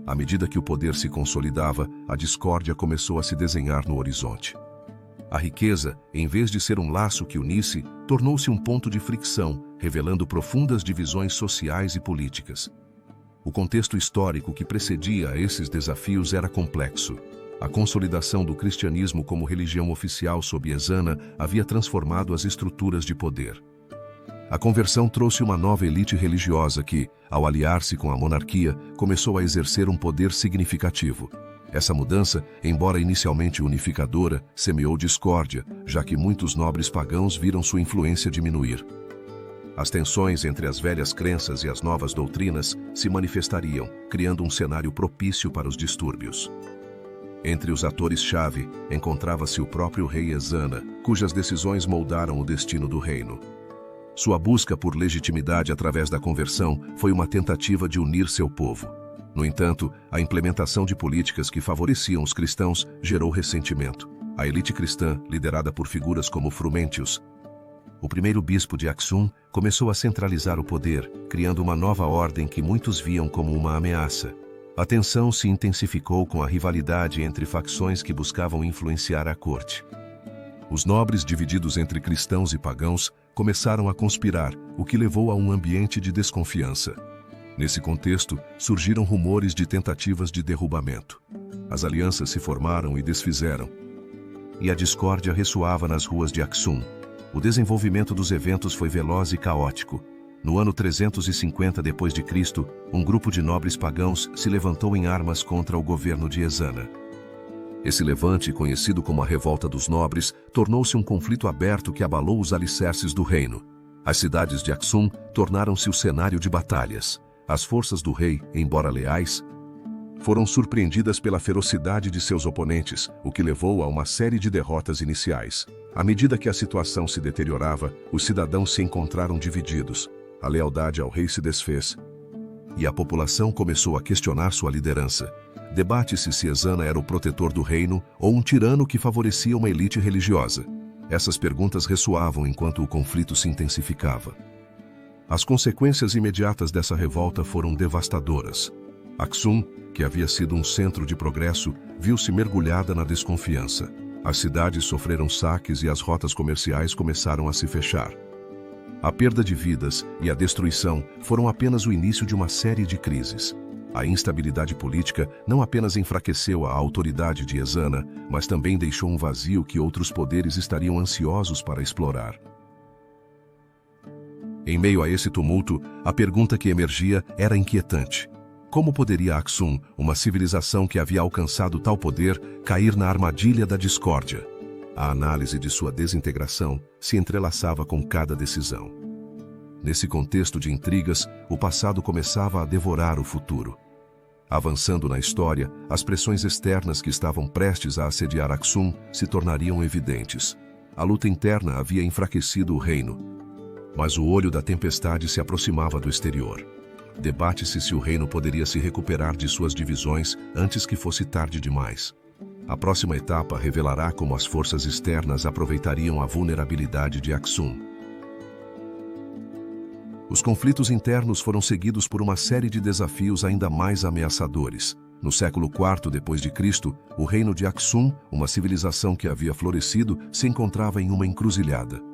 À medida que o poder se consolidava, a discórdia começou a se desenhar no horizonte. A riqueza, em vez de ser um laço que unisse, tornou-se um ponto de fricção, revelando profundas divisões sociais e políticas. O contexto histórico que precedia a esses desafios era complexo. A consolidação do cristianismo como religião oficial sob Ezana havia transformado as estruturas de poder. A conversão trouxe uma nova elite religiosa que, ao aliar-se com a monarquia, começou a exercer um poder significativo. Essa mudança, embora inicialmente unificadora, semeou discórdia, já que muitos nobres pagãos viram sua influência diminuir. As tensões entre as velhas crenças e as novas doutrinas se manifestariam, criando um cenário propício para os distúrbios. Entre os atores-chave, encontrava-se o próprio rei Ezana, cujas decisões moldaram o destino do reino. Sua busca por legitimidade através da conversão foi uma tentativa de unir seu povo. No entanto, a implementação de políticas que favoreciam os cristãos gerou ressentimento. A elite cristã, liderada por figuras como Frumentius, o primeiro bispo de Aksum, começou a centralizar o poder, criando uma nova ordem que muitos viam como uma ameaça. A tensão se intensificou com a rivalidade entre facções que buscavam influenciar a corte. Os nobres, divididos entre cristãos e pagãos, começaram a conspirar, o que levou a um ambiente de desconfiança. Nesse contexto, surgiram rumores de tentativas de derrubamento. As alianças se formaram e desfizeram. E a discórdia ressoava nas ruas de Aksum. O desenvolvimento dos eventos foi veloz e caótico. No ano 350 d.C., um grupo de nobres pagãos se levantou em armas contra o governo de Ezana. Esse levante, conhecido como a Revolta dos Nobres, tornou-se um conflito aberto que abalou os alicerces do reino. As cidades de Aksum tornaram-se o cenário de batalhas. As forças do rei, embora leais, foram surpreendidas pela ferocidade de seus oponentes, o que levou a uma série de derrotas iniciais. À medida que a situação se deteriorava, os cidadãos se encontraram divididos. A lealdade ao rei se desfez, e a população começou a questionar sua liderança. Debate-se se Ezana era o protetor do reino ou um tirano que favorecia uma elite religiosa. Essas perguntas ressoavam enquanto o conflito se intensificava. As consequências imediatas dessa revolta foram devastadoras. Aksum, que havia sido um centro de progresso, viu-se mergulhada na desconfiança. As cidades sofreram saques e as rotas comerciais começaram a se fechar. A perda de vidas e a destruição foram apenas o início de uma série de crises. A instabilidade política não apenas enfraqueceu a autoridade de Ezana, mas também deixou um vazio que outros poderes estariam ansiosos para explorar. Em meio a esse tumulto, a pergunta que emergia era inquietante. Como poderia Aksum, uma civilização que havia alcançado tal poder, cair na armadilha da discórdia? A análise de sua desintegração se entrelaçava com cada decisão. Nesse contexto de intrigas, o passado começava a devorar o futuro. Avançando na história, as pressões externas que estavam prestes a assediar Aksum se tornariam evidentes. A luta interna havia enfraquecido o reino, mas o olho da tempestade se aproximava do exterior. Debate-se se o reino poderia se recuperar de suas divisões antes que fosse tarde demais. A próxima etapa revelará como as forças externas aproveitariam a vulnerabilidade de Aksum. Os conflitos internos foram seguidos por uma série de desafios ainda mais ameaçadores. No século IV d.C., o reino de Aksum, uma civilização que havia florescido, se encontrava em uma encruzilhada.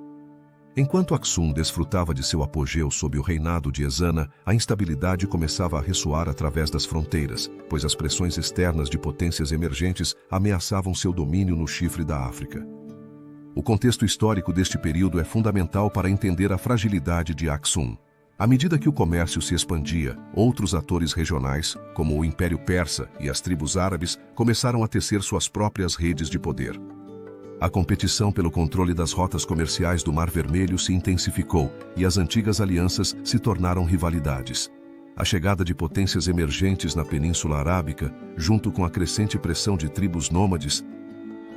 Enquanto Aksum desfrutava de seu apogeu sob o reinado de Ezana, a instabilidade começava a ressoar através das fronteiras, pois as pressões externas de potências emergentes ameaçavam seu domínio no chifre da África. O contexto histórico deste período é fundamental para entender a fragilidade de Aksum. À medida que o comércio se expandia, outros atores regionais, como o Império Persa e as tribos árabes, começaram a tecer suas próprias redes de poder. A competição pelo controle das rotas comerciais do Mar Vermelho se intensificou e as antigas alianças se tornaram rivalidades. A chegada de potências emergentes na Península Arábica, junto com a crescente pressão de tribos nômades,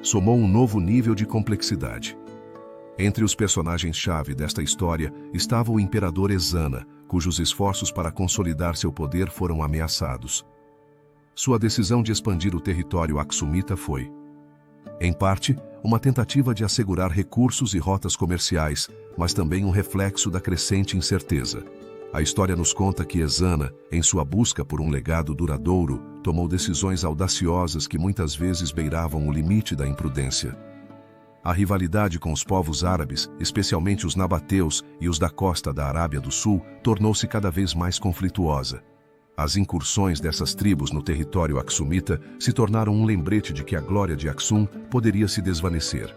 somou um novo nível de complexidade. Entre os personagens-chave desta história estava o imperador Ezana, cujos esforços para consolidar seu poder foram ameaçados. Sua decisão de expandir o território aksumita foi, em parte, uma tentativa de assegurar recursos e rotas comerciais, mas também um reflexo da crescente incerteza. A história nos conta que Ezana, em sua busca por um legado duradouro, tomou decisões audaciosas que muitas vezes beiravam o limite da imprudência. A rivalidade com os povos árabes, especialmente os nabateus e os da costa da Arábia do Sul, tornou-se cada vez mais conflituosa. As incursões dessas tribos no território aksumita se tornaram um lembrete de que a glória de Aksum poderia se desvanecer.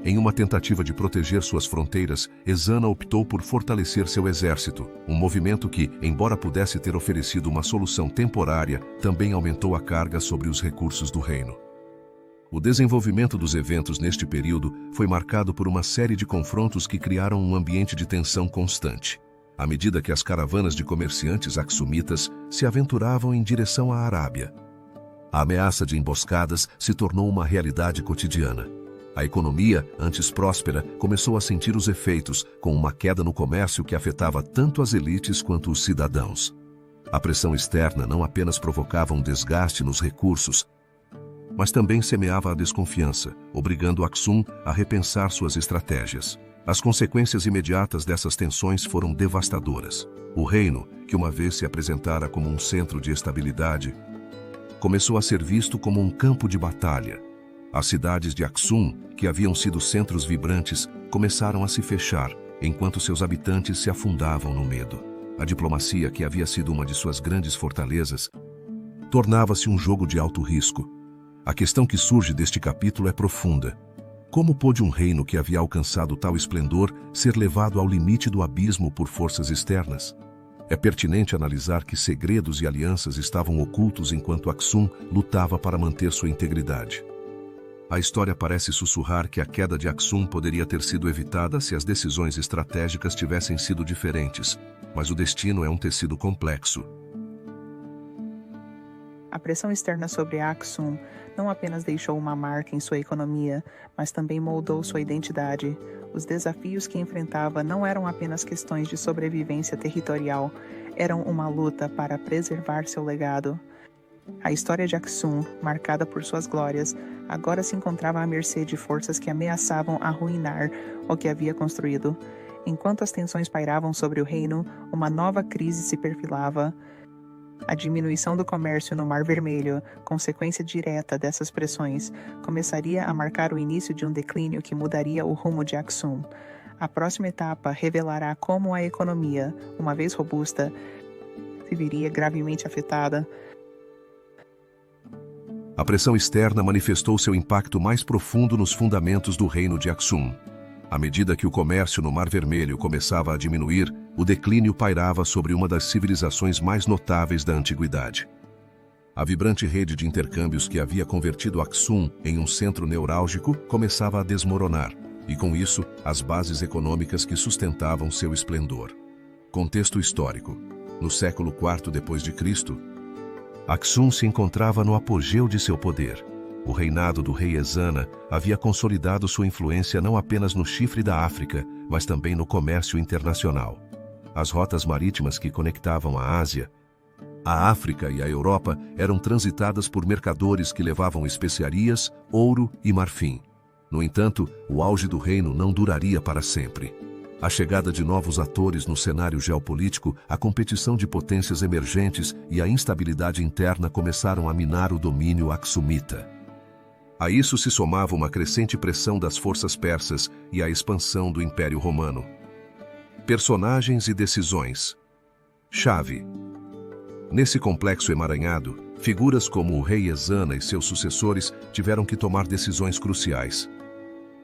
Em uma tentativa de proteger suas fronteiras, Ezana optou por fortalecer seu exército, um movimento que, embora pudesse ter oferecido uma solução temporária, também aumentou a carga sobre os recursos do reino. O desenvolvimento dos eventos neste período foi marcado por uma série de confrontos que criaram um ambiente de tensão constante. À medida que as caravanas de comerciantes aksumitas se aventuravam em direção à Arábia, a ameaça de emboscadas se tornou uma realidade cotidiana. A economia, antes próspera, começou a sentir os efeitos, com uma queda no comércio que afetava tanto as elites quanto os cidadãos. A pressão externa não apenas provocava um desgaste nos recursos, mas também semeava a desconfiança, obrigando Aksum a repensar suas estratégias. As consequências imediatas dessas tensões foram devastadoras. O reino, que uma vez se apresentara como um centro de estabilidade, começou a ser visto como um campo de batalha. As cidades de Aksum, que haviam sido centros vibrantes, começaram a se fechar, enquanto seus habitantes se afundavam no medo. A diplomacia, que havia sido uma de suas grandes fortalezas, tornava-se um jogo de alto risco. A questão que surge deste capítulo é profunda. Como pôde um reino que havia alcançado tal esplendor ser levado ao limite do abismo por forças externas? É pertinente analisar que segredos e alianças estavam ocultos enquanto Aksum lutava para manter sua integridade. A história parece sussurrar que a queda de Aksum poderia ter sido evitada se as decisões estratégicas tivessem sido diferentes, mas o destino é um tecido complexo. A pressão externa sobre Aksum não apenas deixou uma marca em sua economia, mas também moldou sua identidade. Os desafios que enfrentava não eram apenas questões de sobrevivência territorial, eram uma luta para preservar seu legado. A história de Aksum, marcada por suas glórias, agora se encontrava à mercê de forças que ameaçavam arruinar o que havia construído. Enquanto as tensões pairavam sobre o reino, uma nova crise se perfilava. A diminuição do comércio no Mar Vermelho, consequência direta dessas pressões, começaria a marcar o início de um declínio que mudaria o rumo de Aksum. A próxima etapa revelará como a economia, uma vez robusta, se viria gravemente afetada. A pressão externa manifestou seu impacto mais profundo nos fundamentos do reino de Aksum. À medida que o comércio no Mar Vermelho começava a diminuir, o declínio pairava sobre uma das civilizações mais notáveis da antiguidade. A vibrante rede de intercâmbios que havia convertido Aksum em um centro neurálgico começava a desmoronar, e com isso, as bases econômicas que sustentavam seu esplendor. Contexto histórico. No século IV d.C., Aksum se encontrava no apogeu de seu poder. O reinado do rei Ezana havia consolidado sua influência não apenas no chifre da África, mas também no comércio internacional. As rotas marítimas que conectavam a Ásia, a África e a Europa eram transitadas por mercadores que levavam especiarias, ouro e marfim. No entanto, o auge do reino não duraria para sempre. A chegada de novos atores no cenário geopolítico, a competição de potências emergentes e a instabilidade interna começaram a minar o domínio aksumita. A isso se somava uma crescente pressão das forças persas e a expansão do Império Romano. Personagens e decisões. Chave. Nesse complexo emaranhado, figuras como o rei Ezana e seus sucessores tiveram que tomar decisões cruciais.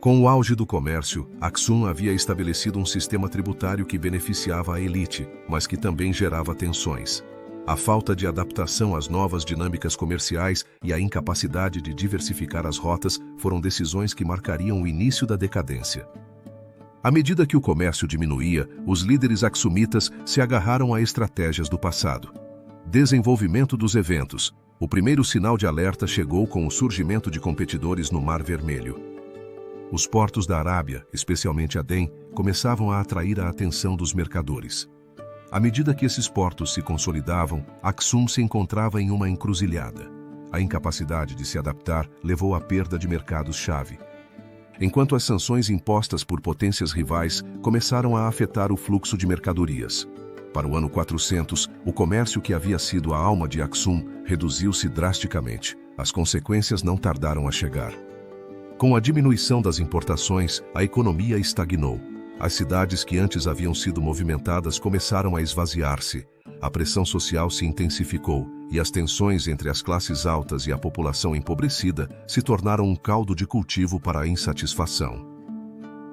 Com o auge do comércio, Aksum havia estabelecido um sistema tributário que beneficiava a elite, mas que também gerava tensões. A falta de adaptação às novas dinâmicas comerciais e a incapacidade de diversificar as rotas foram decisões que marcariam o início da decadência. À medida que o comércio diminuía, os líderes aksumitas se agarraram a estratégias do passado. Desenvolvimento dos eventos. O primeiro sinal de alerta chegou com o surgimento de competidores no Mar Vermelho. Os portos da Arábia, especialmente Adém, começavam a atrair a atenção dos mercadores. À medida que esses portos se consolidavam, Aksum se encontrava em uma encruzilhada. A incapacidade de se adaptar levou à perda de mercados-chave. Enquanto as sanções impostas por potências rivais começaram a afetar o fluxo de mercadorias. Para o ano 400, o comércio que havia sido a alma de Aksum reduziu-se drasticamente. As consequências não tardaram a chegar. Com a diminuição das importações, a economia estagnou. As cidades que antes haviam sido movimentadas começaram a esvaziar-se. A pressão social se intensificou e as tensões entre as classes altas e a população empobrecida se tornaram um caldo de cultivo para a insatisfação.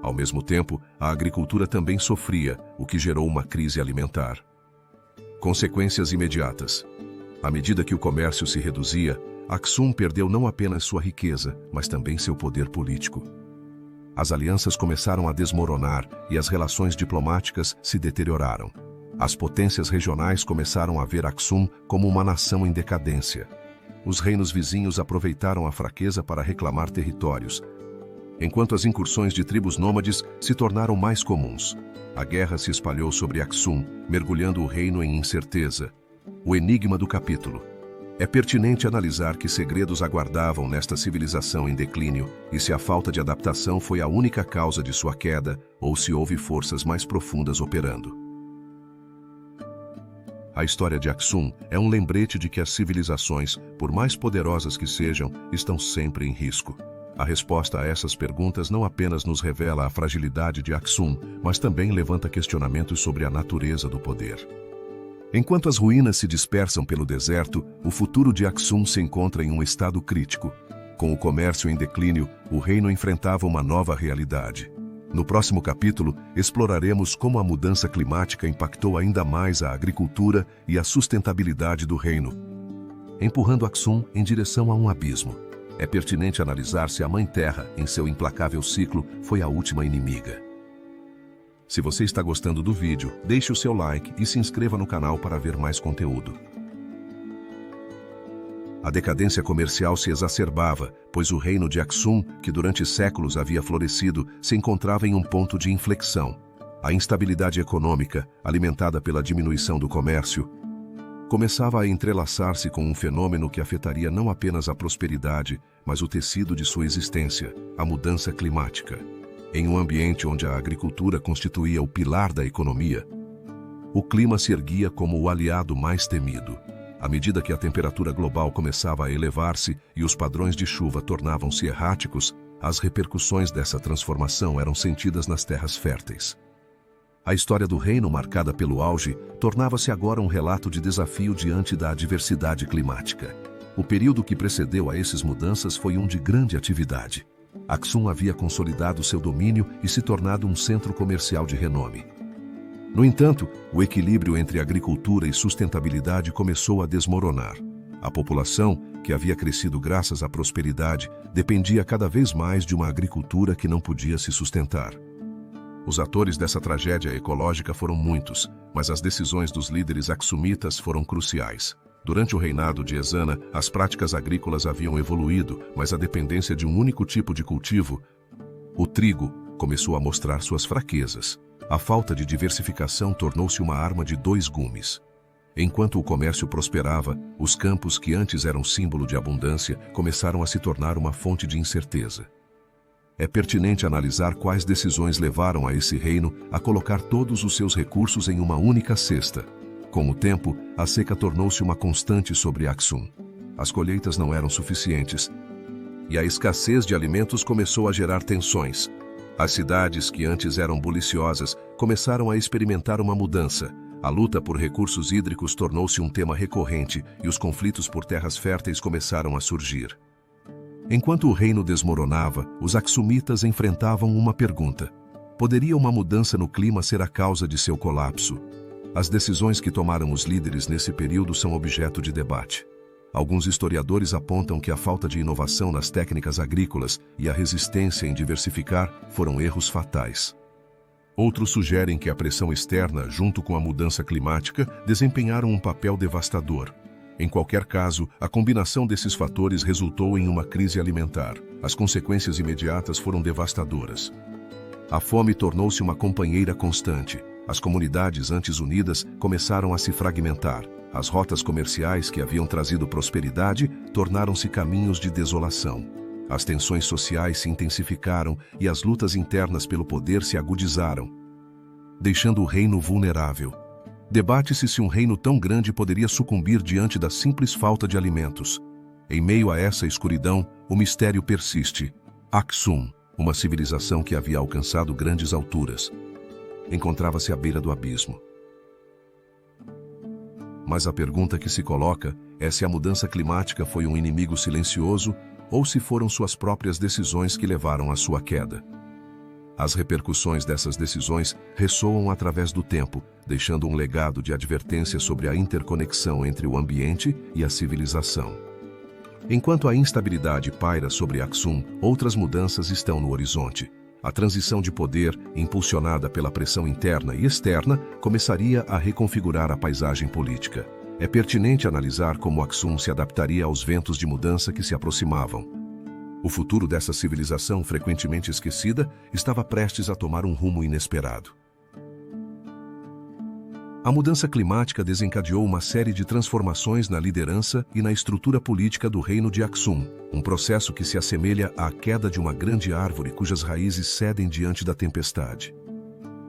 Ao mesmo tempo, a agricultura também sofria, o que gerou uma crise alimentar. Consequências imediatas. À medida que o comércio se reduzia, Aksum perdeu não apenas sua riqueza, mas também seu poder político. As alianças começaram a desmoronar e as relações diplomáticas se deterioraram. As potências regionais começaram a ver Aksum como uma nação em decadência. Os reinos vizinhos aproveitaram a fraqueza para reclamar territórios, enquanto as incursões de tribos nômades se tornaram mais comuns. A guerra se espalhou sobre Aksum, mergulhando o reino em incerteza. O enigma do capítulo. É pertinente analisar que segredos aguardavam nesta civilização em declínio e se a falta de adaptação foi a única causa de sua queda ou se houve forças mais profundas operando. A história de Aksum é um lembrete de que as civilizações, por mais poderosas que sejam, estão sempre em risco. A resposta a essas perguntas não apenas nos revela a fragilidade de Aksum, mas também levanta questionamentos sobre a natureza do poder. Enquanto as ruínas se dispersam pelo deserto, o futuro de Aksum se encontra em um estado crítico. Com o comércio em declínio, o reino enfrentava uma nova realidade. No próximo capítulo, exploraremos como a mudança climática impactou ainda mais a agricultura e a sustentabilidade do reino, empurrando Aksum em direção a um abismo. É pertinente analisar se a Mãe Terra, em seu implacável ciclo, foi a última inimiga. Se você está gostando do vídeo, deixe o seu like e se inscreva no canal para ver mais conteúdo. A decadência comercial se exacerbava, pois o reino de Aksum, que durante séculos havia florescido, se encontrava em um ponto de inflexão. A instabilidade econômica, alimentada pela diminuição do comércio, começava a entrelaçar-se com um fenômeno que afetaria não apenas a prosperidade, mas o tecido de sua existência, a mudança climática. Em um ambiente onde a agricultura constituía o pilar da economia, o clima se erguia como o aliado mais temido. À medida que a temperatura global começava a elevar-se e os padrões de chuva tornavam-se erráticos, as repercussões dessa transformação eram sentidas nas terras férteis. A história do reino, marcada pelo auge, tornava-se agora um relato de desafio diante da adversidade climática. O período que precedeu a essas mudanças foi um de grande atividade. Aksum havia consolidado seu domínio e se tornado um centro comercial de renome. No entanto, o equilíbrio entre agricultura e sustentabilidade começou a desmoronar. A população, que havia crescido graças à prosperidade, dependia cada vez mais de uma agricultura que não podia se sustentar. Os atores dessa tragédia ecológica foram muitos, mas as decisões dos líderes aksumitas foram cruciais. Durante o reinado de Ezana, as práticas agrícolas haviam evoluído, mas a dependência de um único tipo de cultivo, o trigo, começou a mostrar suas fraquezas. A falta de diversificação tornou-se uma arma de dois gumes. Enquanto o comércio prosperava, os campos que antes eram símbolo de abundância começaram a se tornar uma fonte de incerteza. É pertinente analisar quais decisões levaram a esse reino a colocar todos os seus recursos em uma única cesta. Com o tempo, a seca tornou-se uma constante sobre Aksum. As colheitas não eram suficientes, e a escassez de alimentos começou a gerar tensões. As cidades que antes eram buliciosas começaram a experimentar uma mudança. A luta por recursos hídricos tornou-se um tema recorrente e os conflitos por terras férteis começaram a surgir. Enquanto o reino desmoronava, os aksumitas enfrentavam uma pergunta: poderia uma mudança no clima ser a causa de seu colapso? As decisões que tomaram os líderes nesse período são objeto de debate. Alguns historiadores apontam que a falta de inovação nas técnicas agrícolas e a resistência em diversificar foram erros fatais. Outros sugerem que a pressão externa, junto com a mudança climática, desempenharam um papel devastador. Em qualquer caso, a combinação desses fatores resultou em uma crise alimentar. As consequências imediatas foram devastadoras. A fome tornou-se uma companheira constante. As comunidades antes unidas começaram a se fragmentar. As rotas comerciais que haviam trazido prosperidade tornaram-se caminhos de desolação. As tensões sociais se intensificaram e as lutas internas pelo poder se agudizaram, deixando o reino vulnerável. Debate-se se um reino tão grande poderia sucumbir diante da simples falta de alimentos. Em meio a essa escuridão, o mistério persiste. Aksum, uma civilização que havia alcançado grandes alturas, encontrava-se à beira do abismo. Mas a pergunta que se coloca é se a mudança climática foi um inimigo silencioso ou se foram suas próprias decisões que levaram à sua queda. As repercussões dessas decisões ressoam através do tempo, deixando um legado de advertência sobre a interconexão entre o ambiente e a civilização. Enquanto a instabilidade paira sobre Aksum, outras mudanças estão no horizonte. A transição de poder, impulsionada pela pressão interna e externa, começaria a reconfigurar a paisagem política. É pertinente analisar como Aksum se adaptaria aos ventos de mudança que se aproximavam. O futuro dessa civilização frequentemente esquecida estava prestes a tomar um rumo inesperado. A mudança climática desencadeou uma série de transformações na liderança e na estrutura política do reino de Aksum, um processo que se assemelha à queda de uma grande árvore cujas raízes cedem diante da tempestade.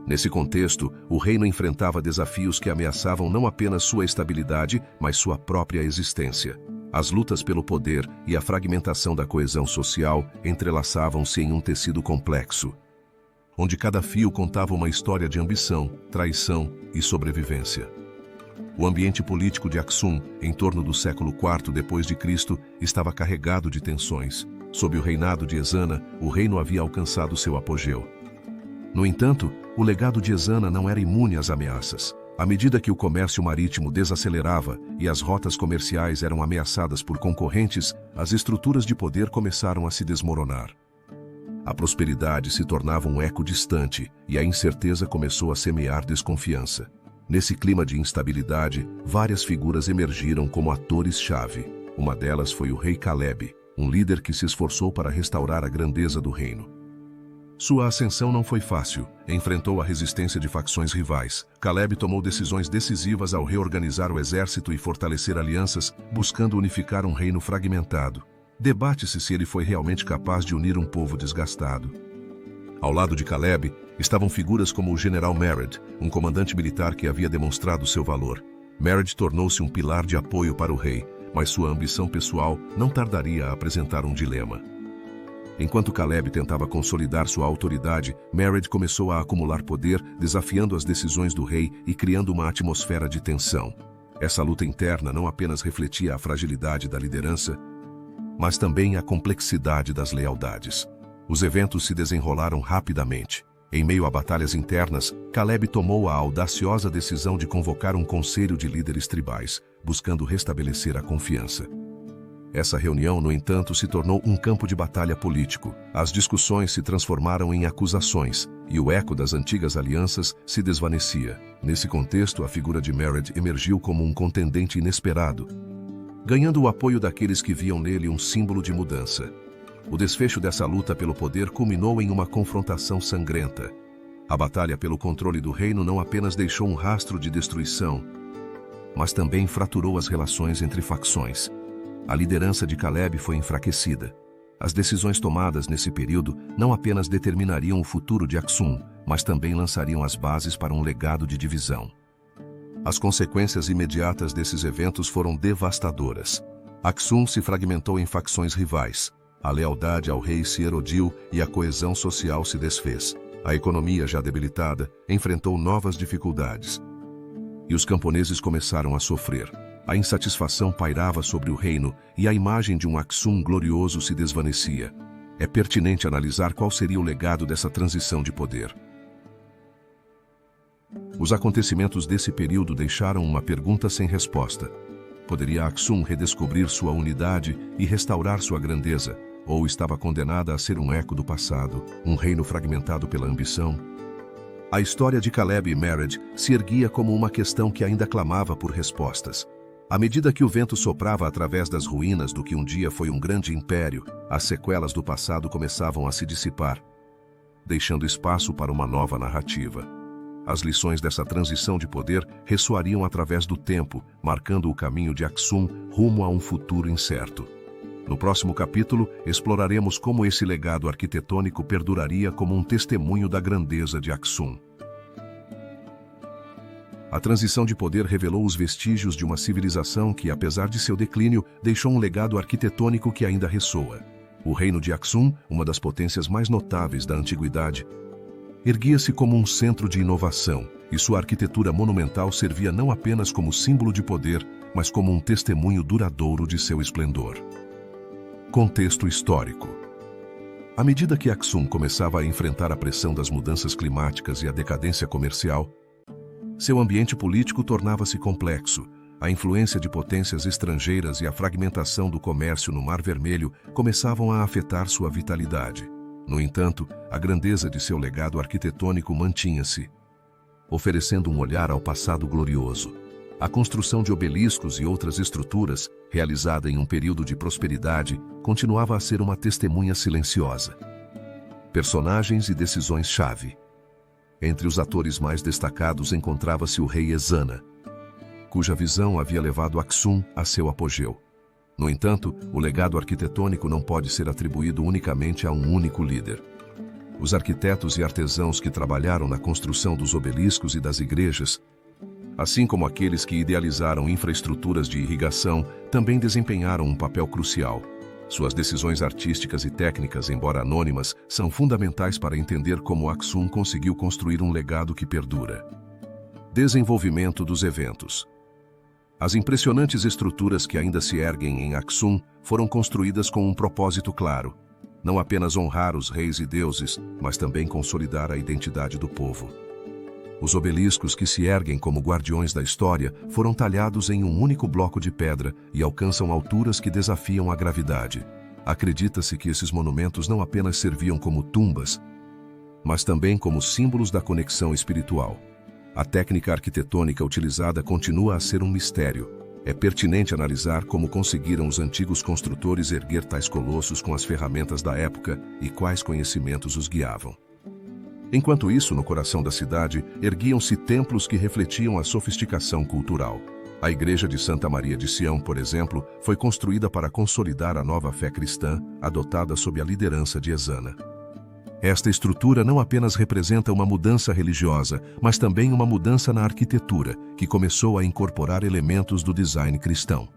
Nesse contexto, o reino enfrentava desafios que ameaçavam não apenas sua estabilidade, mas sua própria existência. As lutas pelo poder e a fragmentação da coesão social entrelaçavam-se em um tecido complexo, onde cada fio contava uma história de ambição, traição e sobrevivência. O ambiente político de Aksum, em torno do século IV d.C., estava carregado de tensões. Sob o reinado de Ezana, o reino havia alcançado seu apogeu. No entanto, o legado de Ezana não era imune às ameaças. À medida que o comércio marítimo desacelerava e as rotas comerciais eram ameaçadas por concorrentes, as estruturas de poder começaram a se desmoronar. A prosperidade se tornava um eco distante e a incerteza começou a semear desconfiança. Nesse clima de instabilidade, várias figuras emergiram como atores-chave. Uma delas foi o rei Caleb, um líder que se esforçou para restaurar a grandeza do reino. Sua ascensão não foi fácil. Enfrentou a resistência de facções rivais. Caleb tomou decisões decisivas ao reorganizar o exército e fortalecer alianças, buscando unificar um reino fragmentado. Debate-se se ele foi realmente capaz de unir um povo desgastado. Ao lado de Caleb, estavam figuras como o general Mered, um comandante militar que havia demonstrado seu valor. Mered tornou-se um pilar de apoio para o rei, mas sua ambição pessoal não tardaria a apresentar um dilema. Enquanto Caleb tentava consolidar sua autoridade, Mered começou a acumular poder, desafiando as decisões do rei e criando uma atmosfera de tensão. Essa luta interna não apenas refletia a fragilidade da liderança, mas também a complexidade das lealdades. Os eventos se desenrolaram rapidamente. Em meio a batalhas internas, Caleb tomou a audaciosa decisão de convocar um conselho de líderes tribais, buscando restabelecer a confiança. Essa reunião, no entanto, se tornou um campo de batalha político. As discussões se transformaram em acusações, e o eco das antigas alianças se desvanecia. Nesse contexto, a figura de Mered emergiu como um contendente inesperado, ganhando o apoio daqueles que viam nele um símbolo de mudança. O desfecho dessa luta pelo poder culminou em uma confrontação sangrenta. A batalha pelo controle do reino não apenas deixou um rastro de destruição, mas também fraturou as relações entre facções. A liderança de Caleb foi enfraquecida. As decisões tomadas nesse período não apenas determinariam o futuro de Aksum, mas também lançariam as bases para um legado de divisão. As consequências imediatas desses eventos foram devastadoras. Aksum se fragmentou em facções rivais. A lealdade ao rei se erodiu e a coesão social se desfez. A economia, já debilitada, enfrentou novas dificuldades. E os camponeses começaram a sofrer. A insatisfação pairava sobre o reino e a imagem de um Aksum glorioso se desvanecia. É pertinente analisar qual seria o legado dessa transição de poder. Os acontecimentos desse período deixaram uma pergunta sem resposta. Poderia Aksum redescobrir sua unidade e restaurar sua grandeza? Ou estava condenada a ser um eco do passado, um reino fragmentado pela ambição? A história de Caleb e Mered se erguia como uma questão que ainda clamava por respostas. À medida que o vento soprava através das ruínas do que um dia foi um grande império, as sequelas do passado começavam a se dissipar, deixando espaço para uma nova narrativa. As lições dessa transição de poder ressoariam através do tempo, marcando o caminho de Aksum rumo a um futuro incerto. No próximo capítulo, exploraremos como esse legado arquitetônico perduraria como um testemunho da grandeza de Aksum. A transição de poder revelou os vestígios de uma civilização que, apesar de seu declínio, deixou um legado arquitetônico que ainda ressoa. O reino de Aksum, uma das potências mais notáveis da antiguidade, erguia-se como um centro de inovação, e sua arquitetura monumental servia não apenas como símbolo de poder, mas como um testemunho duradouro de seu esplendor. Contexto histórico. À medida que Aksum começava a enfrentar a pressão das mudanças climáticas e a decadência comercial, seu ambiente político tornava-se complexo. A influência de potências estrangeiras e a fragmentação do comércio no Mar Vermelho começavam a afetar sua vitalidade. No entanto, a grandeza de seu legado arquitetônico mantinha-se, oferecendo um olhar ao passado glorioso. A construção de obeliscos e outras estruturas, realizada em um período de prosperidade, continuava a ser uma testemunha silenciosa. Personagens e decisões-chave. Entre os atores mais destacados encontrava-se o rei Ezana, cuja visão havia levado Aksum a seu apogeu. No entanto, o legado arquitetônico não pode ser atribuído unicamente a um único líder. Os arquitetos e artesãos que trabalharam na construção dos obeliscos e das igrejas, assim como aqueles que idealizaram infraestruturas de irrigação, também desempenharam um papel crucial. Suas decisões artísticas e técnicas, embora anônimas, são fundamentais para entender como Aksum conseguiu construir um legado que perdura. Desenvolvimento dos eventos. As impressionantes estruturas que ainda se erguem em Aksum foram construídas com um propósito claro: não apenas honrar os reis e deuses, mas também consolidar a identidade do povo. Os obeliscos que se erguem como guardiões da história foram talhados em um único bloco de pedra e alcançam alturas que desafiam a gravidade. Acredita-se que esses monumentos não apenas serviam como tumbas, mas também como símbolos da conexão espiritual. A técnica arquitetônica utilizada continua a ser um mistério. É pertinente analisar como conseguiram os antigos construtores erguer tais colossos com as ferramentas da época e quais conhecimentos os guiavam. Enquanto isso, no coração da cidade, erguiam-se templos que refletiam a sofisticação cultural. A igreja de Santa Maria de Sião, por exemplo, foi construída para consolidar a nova fé cristã, adotada sob a liderança de Ezana. Esta estrutura não apenas representa uma mudança religiosa, mas também uma mudança na arquitetura, que começou a incorporar elementos do design cristão.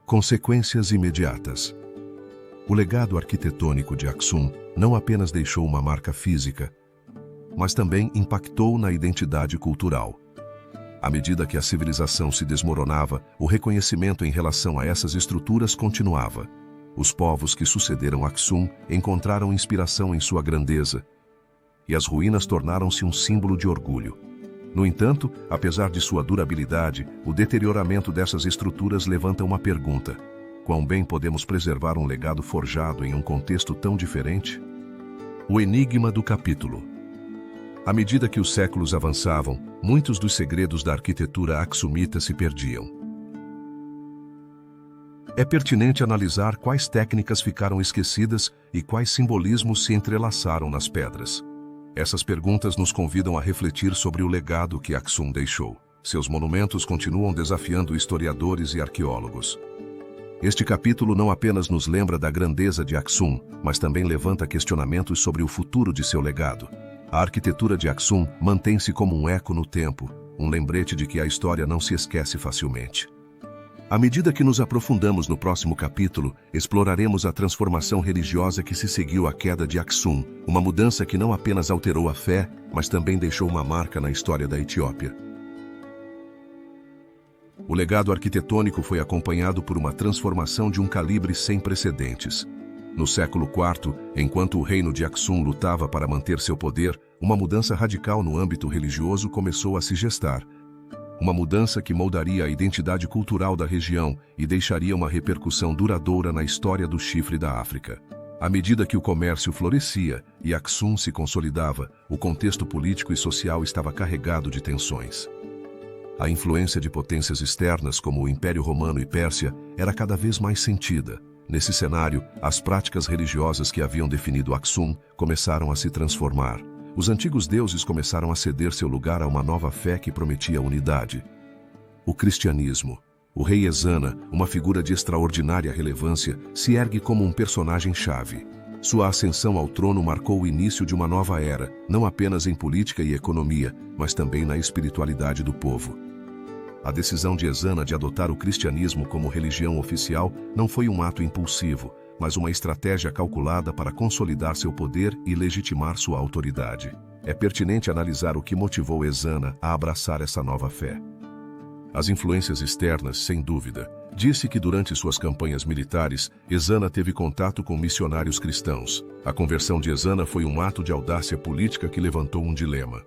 Consequências imediatas. O legado arquitetônico de Aksum não apenas deixou uma marca física, mas também impactou na identidade cultural. À medida que a civilização se desmoronava, o reconhecimento em relação a essas estruturas continuava. Os povos que sucederam Aksum encontraram inspiração em sua grandeza, e as ruínas tornaram-se um símbolo de orgulho. No entanto, apesar de sua durabilidade, o deterioramento dessas estruturas levanta uma pergunta: quão bem podemos preservar um legado forjado em um contexto tão diferente? O enigma do capítulo. À medida que os séculos avançavam, muitos dos segredos da arquitetura aksumita se perdiam. É pertinente analisar quais técnicas ficaram esquecidas e quais simbolismos se entrelaçaram nas pedras. Essas perguntas nos convidam a refletir sobre o legado que Aksum deixou. Seus monumentos continuam desafiando historiadores e arqueólogos. Este capítulo não apenas nos lembra da grandeza de Aksum, mas também levanta questionamentos sobre o futuro de seu legado. A arquitetura de Aksum mantém-se como um eco no tempo, um lembrete de que a história não se esquece facilmente. À medida que nos aprofundamos no próximo capítulo, exploraremos a transformação religiosa que se seguiu à queda de Aksum, uma mudança que não apenas alterou a fé, mas também deixou uma marca na história da Etiópia. O legado arquitetônico foi acompanhado por uma transformação de um calibre sem precedentes. No século IV, enquanto o reino de Aksum lutava para manter seu poder, uma mudança radical no âmbito religioso começou a se gestar. Uma mudança que moldaria a identidade cultural da região e deixaria uma repercussão duradoura na história do chifre da África. À medida que o comércio florescia e Aksum se consolidava, o contexto político e social estava carregado de tensões. A influência de potências externas como o Império Romano e Pérsia era cada vez mais sentida. Nesse cenário, as práticas religiosas que haviam definido Aksum começaram a se transformar. Os antigos deuses começaram a ceder seu lugar a uma nova fé que prometia unidade. O cristianismo. O rei Ezana, uma figura de extraordinária relevância, se ergue como um personagem-chave. Sua ascensão ao trono marcou o início de uma nova era, não apenas em política e economia, mas também na espiritualidade do povo. A decisão de Ezana de adotar o cristianismo como religião oficial não foi um ato impulsivo, mas uma estratégia calculada para consolidar seu poder e legitimar sua autoridade. É pertinente analisar o que motivou Ezana a abraçar essa nova fé. As influências externas, sem dúvida. Disse que durante suas campanhas militares, Ezana teve contato com missionários cristãos. A conversão de Ezana foi um ato de audácia política que levantou um dilema: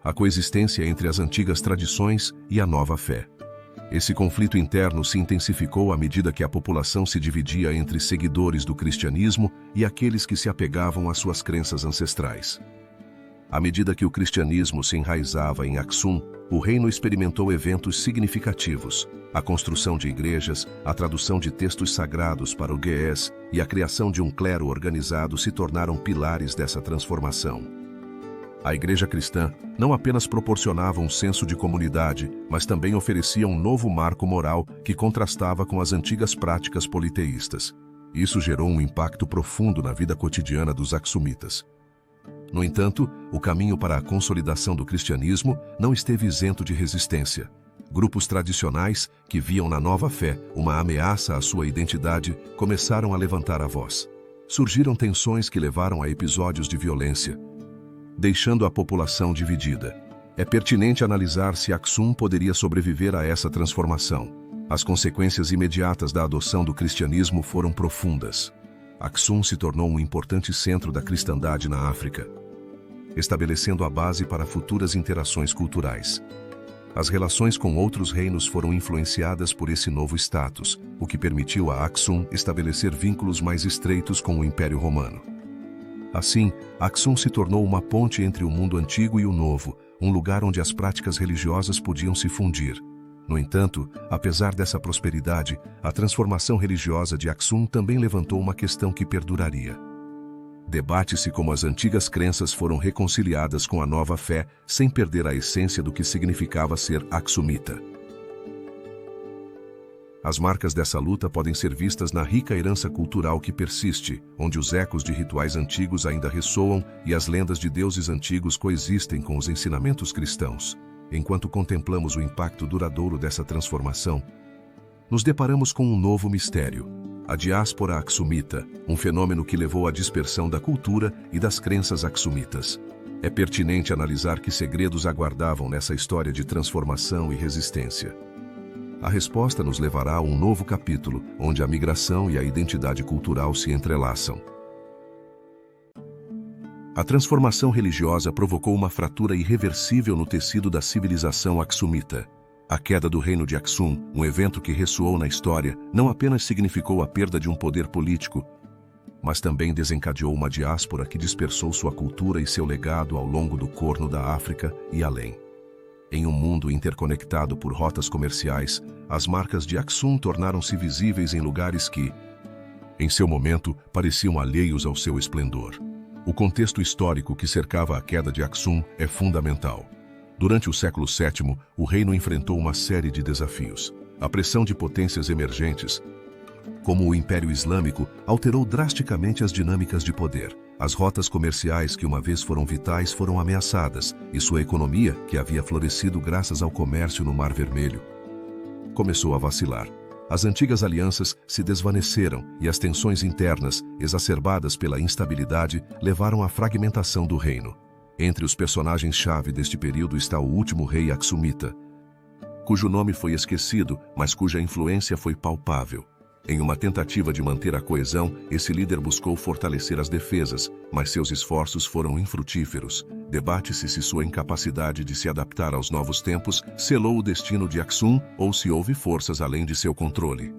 a coexistência entre as antigas tradições e a nova fé. Esse conflito interno se intensificou à medida que a população se dividia entre seguidores do cristianismo e aqueles que se apegavam às suas crenças ancestrais. À medida que o cristianismo se enraizava em Aksum, o reino experimentou eventos significativos. A construção de igrejas, a tradução de textos sagrados para o Ge'ez e a criação de um clero organizado se tornaram pilares dessa transformação. A igreja cristã não apenas proporcionava um senso de comunidade, mas também oferecia um novo marco moral que contrastava com as antigas práticas politeístas. Isso gerou um impacto profundo na vida cotidiana dos aksumitas. No entanto, o caminho para a consolidação do cristianismo não esteve isento de resistência. Grupos tradicionais, que viam na nova fé uma ameaça à sua identidade, começaram a levantar a voz. Surgiram tensões que levaram a episódios de violência, deixando a população dividida. É pertinente analisar se Aksum poderia sobreviver a essa transformação. As consequências imediatas da adoção do cristianismo foram profundas. Aksum se tornou um importante centro da cristandade na África, estabelecendo a base para futuras interações culturais. As relações com outros reinos foram influenciadas por esse novo status, o que permitiu a Aksum estabelecer vínculos mais estreitos com o Império Romano. Assim, Aksum se tornou uma ponte entre o mundo antigo e o novo, um lugar onde as práticas religiosas podiam se fundir. No entanto, apesar dessa prosperidade, a transformação religiosa de Aksum também levantou uma questão que perduraria. Debate-se como as antigas crenças foram reconciliadas com a nova fé, sem perder a essência do que significava ser aksumita. As marcas dessa luta podem ser vistas na rica herança cultural que persiste, onde os ecos de rituais antigos ainda ressoam e as lendas de deuses antigos coexistem com os ensinamentos cristãos. Enquanto contemplamos o impacto duradouro dessa transformação, nos deparamos com um novo mistério: a diáspora aksumita, um fenômeno que levou à dispersão da cultura e das crenças aksumitas. É pertinente analisar que segredos aguardavam nessa história de transformação e resistência. a resposta nos levará a um novo capítulo, onde a migração e a identidade cultural se entrelaçam. A transformação religiosa provocou uma fratura irreversível no tecido da civilização axumita. A queda do reino de Aksum, um evento que ressoou na história, não apenas significou a perda de um poder político, mas também desencadeou uma diáspora que dispersou sua cultura e seu legado ao longo do Corno da África e além. Em um mundo interconectado por rotas comerciais, as marcas de Aksum tornaram-se visíveis em lugares que, em seu momento, pareciam alheios ao seu esplendor. O contexto histórico que cercava a queda de Aksum é fundamental. Durante o século VII, o reino enfrentou uma série de desafios. A pressão de potências emergentes, como o Império Islâmico, alterou drasticamente as dinâmicas de poder. As rotas comerciais que uma vez foram vitais foram ameaçadas, e sua economia, que havia florescido graças ao comércio no Mar Vermelho, começou a vacilar. As antigas alianças se desvaneceram e as tensões internas, exacerbadas pela instabilidade, levaram à fragmentação do reino. Entre os personagens-chave deste período está o último rei Aksumita, cujo nome foi esquecido, mas cuja influência foi palpável. Em uma tentativa de manter a coesão, esse líder buscou fortalecer as defesas, mas seus esforços foram infrutíferos. Debate-se se sua incapacidade de se adaptar aos novos tempos selou o destino de Aksum ou se houve forças além de seu controle.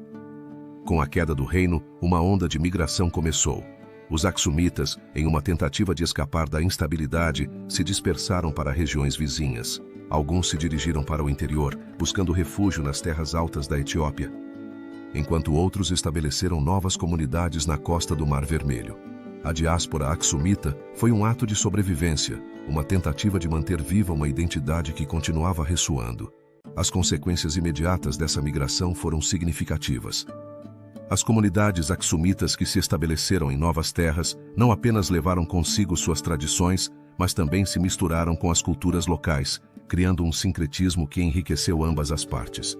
Com a queda do reino, uma onda de migração começou. Os Aksumitas, em uma tentativa de escapar da instabilidade, se dispersaram para regiões vizinhas. Alguns se dirigiram para o interior, buscando refúgio nas terras altas da Etiópia, enquanto outros estabeleceram novas comunidades na costa do Mar Vermelho. A diáspora aksumita foi um ato de sobrevivência, uma tentativa de manter viva uma identidade que continuava ressoando. As consequências imediatas dessa migração foram significativas. As comunidades aksumitas que se estabeleceram em novas terras não apenas levaram consigo suas tradições, mas também se misturaram com as culturas locais, criando um sincretismo que enriqueceu ambas as partes.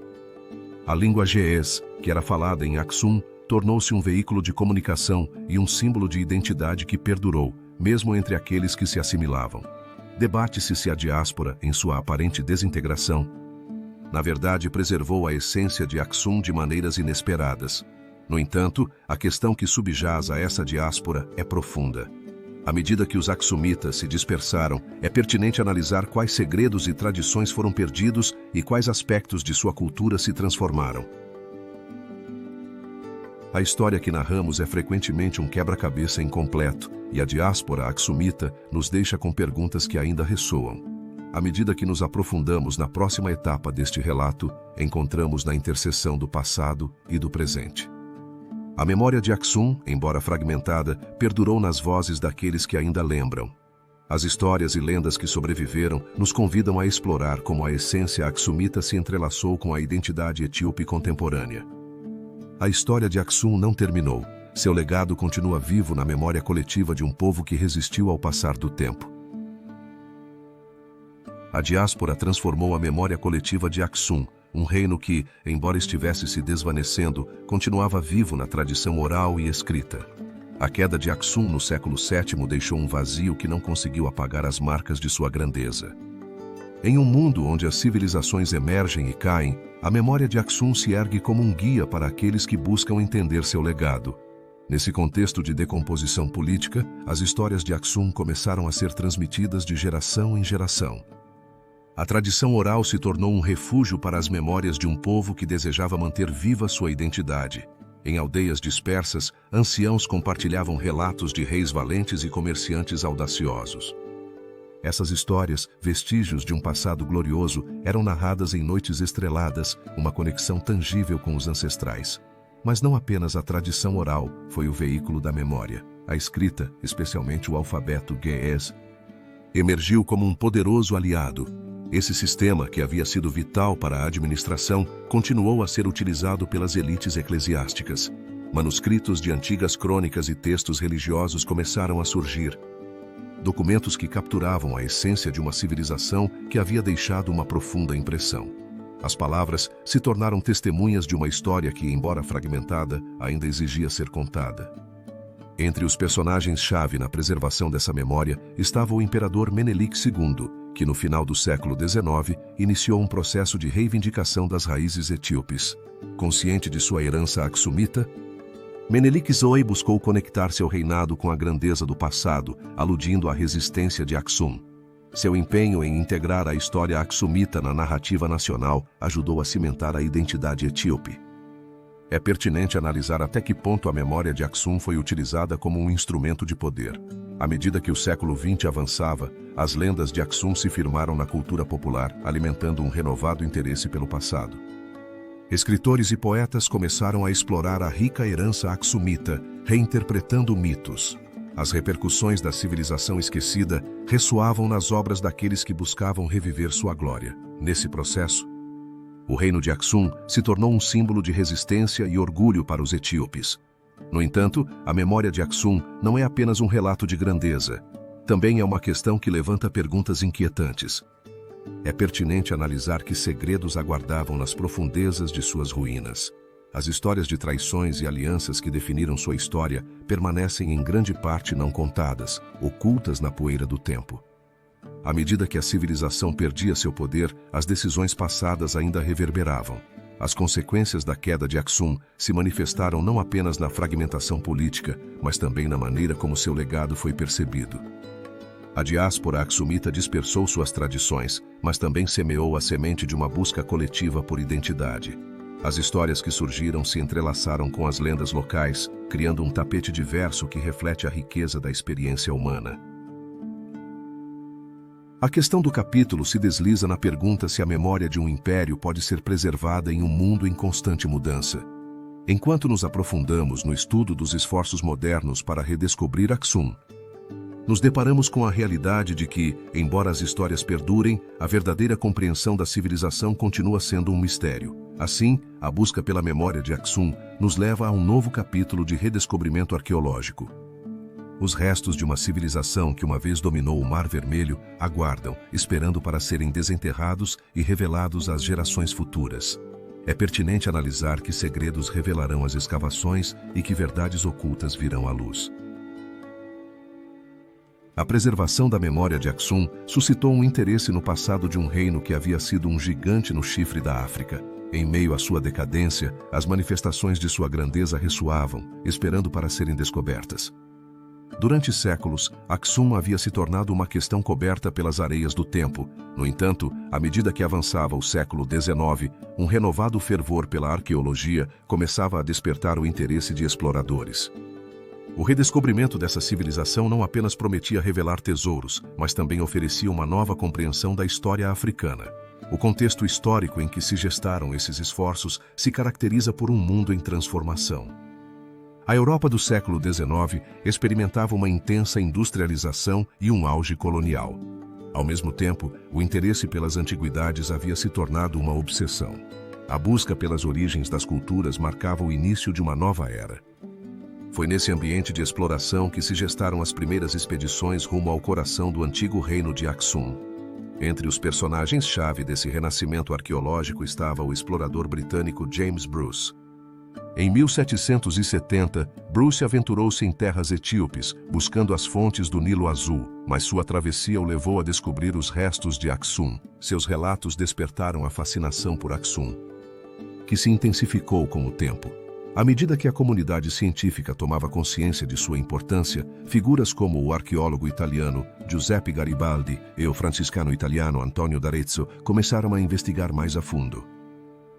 A língua ge'ez, que era falada em Aksum, tornou-se um veículo de comunicação e um símbolo de identidade que perdurou, mesmo entre aqueles que se assimilavam. Debate-se se a diáspora, em sua aparente desintegração, na verdade preservou a essência de Aksum de maneiras inesperadas. No entanto, a questão que subjaz a essa diáspora é profunda. À medida que os aksumitas se dispersaram, é pertinente analisar quais segredos e tradições foram perdidos e quais aspectos de sua cultura se transformaram. A história que narramos é frequentemente um quebra-cabeça incompleto, e a diáspora aksumita nos deixa com perguntas que ainda ressoam. À medida que nos aprofundamos na próxima etapa deste relato, encontramos na interseção do passado e do presente. A memória de Aksum, embora fragmentada, perdurou nas vozes daqueles que ainda lembram. As histórias e lendas que sobreviveram nos convidam a explorar como a essência aksumita se entrelaçou com a identidade etíope contemporânea. A história de Aksum não terminou. Seu legado continua vivo na memória coletiva de um povo que resistiu ao passar do tempo. A diáspora transformou a memória coletiva de Aksum, um reino que, embora estivesse se desvanecendo, continuava vivo na tradição oral e escrita. A queda de Aksum no século VII deixou um vazio que não conseguiu apagar as marcas de sua grandeza. Em um mundo onde as civilizações emergem e caem, a memória de Aksum se ergue como um guia para aqueles que buscam entender seu legado. Nesse contexto de decomposição política, as histórias de Aksum começaram a ser transmitidas de geração em geração. A tradição oral se tornou um refúgio para as memórias de um povo que desejava manter viva sua identidade. Em aldeias dispersas, anciãos compartilhavam relatos de reis valentes e comerciantes audaciosos. Essas histórias, vestígios de um passado glorioso, eram narradas em noites estreladas, uma conexão tangível com os ancestrais. Mas não apenas a tradição oral foi o veículo da memória. A escrita, especialmente o alfabeto ge'ez, emergiu como um poderoso aliado. Esse sistema, que havia sido vital para a administração, continuou a ser utilizado pelas elites eclesiásticas. Manuscritos de antigas crônicas e textos religiosos começaram a surgir. Documentos que capturavam a essência de uma civilização que havia deixado uma profunda impressão. As palavras se tornaram testemunhas de uma história que, embora fragmentada, ainda exigia ser contada. Entre os personagens-chave na preservação dessa memória estava o imperador Menelik II, que no final do século XIX iniciou um processo de reivindicação das raízes etíopes. Consciente de sua herança axumita, Menelik Zoe buscou conectar seu reinado com a grandeza do passado, aludindo à resistência de Aksum. Seu empenho em integrar a história axumita na narrativa nacional ajudou a cimentar a identidade etíope. É pertinente analisar até que ponto a memória de Aksum foi utilizada como um instrumento de poder. À medida que o século XX avançava, as lendas de Aksum se firmaram na cultura popular, alimentando um renovado interesse pelo passado. Escritores e poetas começaram a explorar a rica herança axumita, reinterpretando mitos. As repercussões da civilização esquecida ressoavam nas obras daqueles que buscavam reviver sua glória. Nesse processo, o reino de Aksum se tornou um símbolo de resistência e orgulho para os etíopes. No entanto, a memória de Aksum não é apenas um relato de grandeza. Também é uma questão que levanta perguntas inquietantes. É pertinente analisar que segredos aguardavam nas profundezas de suas ruínas. As histórias de traições e alianças que definiram sua história permanecem em grande parte não contadas, ocultas na poeira do tempo. À medida que a civilização perdia seu poder, as decisões passadas ainda reverberavam. As consequências da queda de Aksum se manifestaram não apenas na fragmentação política, mas também na maneira como seu legado foi percebido. A diáspora aksumita dispersou suas tradições, mas também semeou a semente de uma busca coletiva por identidade. As histórias que surgiram se entrelaçaram com as lendas locais, criando um tapete diverso que reflete a riqueza da experiência humana. A questão do capítulo se desliza na pergunta se a memória de um império pode ser preservada em um mundo em constante mudança. Enquanto nos aprofundamos no estudo dos esforços modernos para redescobrir Aksum, nos deparamos com a realidade de que, embora as histórias perdurem, a verdadeira compreensão da civilização continua sendo um mistério. Assim, a busca pela memória de Aksum nos leva a um novo capítulo de redescobrimento arqueológico. Os restos de uma civilização que uma vez dominou o Mar Vermelho aguardam, esperando para serem desenterrados e revelados às gerações futuras. É pertinente analisar que segredos revelarão as escavações e que verdades ocultas virão à luz. A preservação da memória de Aksum suscitou um interesse no passado de um reino que havia sido um gigante no chifre da África. Em meio à sua decadência, as manifestações de sua grandeza ressoavam, esperando para serem descobertas. Durante séculos, Aksum havia se tornado uma questão coberta pelas areias do tempo. No entanto, à medida que avançava o século XIX, um renovado fervor pela arqueologia começava a despertar o interesse de exploradores. O redescobrimento dessa civilização não apenas prometia revelar tesouros, mas também oferecia uma nova compreensão da história africana. O contexto histórico em que se gestaram esses esforços se caracteriza por um mundo em transformação. A Europa do século XIX experimentava uma intensa industrialização e um auge colonial. Ao mesmo tempo, o interesse pelas antiguidades havia se tornado uma obsessão. A busca pelas origens das culturas marcava o início de uma nova era. Foi nesse ambiente de exploração que se gestaram as primeiras expedições rumo ao coração do antigo reino de Aksum. Entre os personagens-chave desse renascimento arqueológico estava o explorador britânico James Bruce. Em 1770, Bruce aventurou-se em terras etíopes, buscando as fontes do Nilo Azul, mas sua travessia o levou a descobrir os restos de Aksum. Seus relatos despertaram a fascinação por Aksum, que se intensificou com o tempo. À medida que a comunidade científica tomava consciência de sua importância, figuras como o arqueólogo italiano Giuseppe Garibaldi e o franciscano italiano Antonio d'Arezzo começaram a investigar mais a fundo.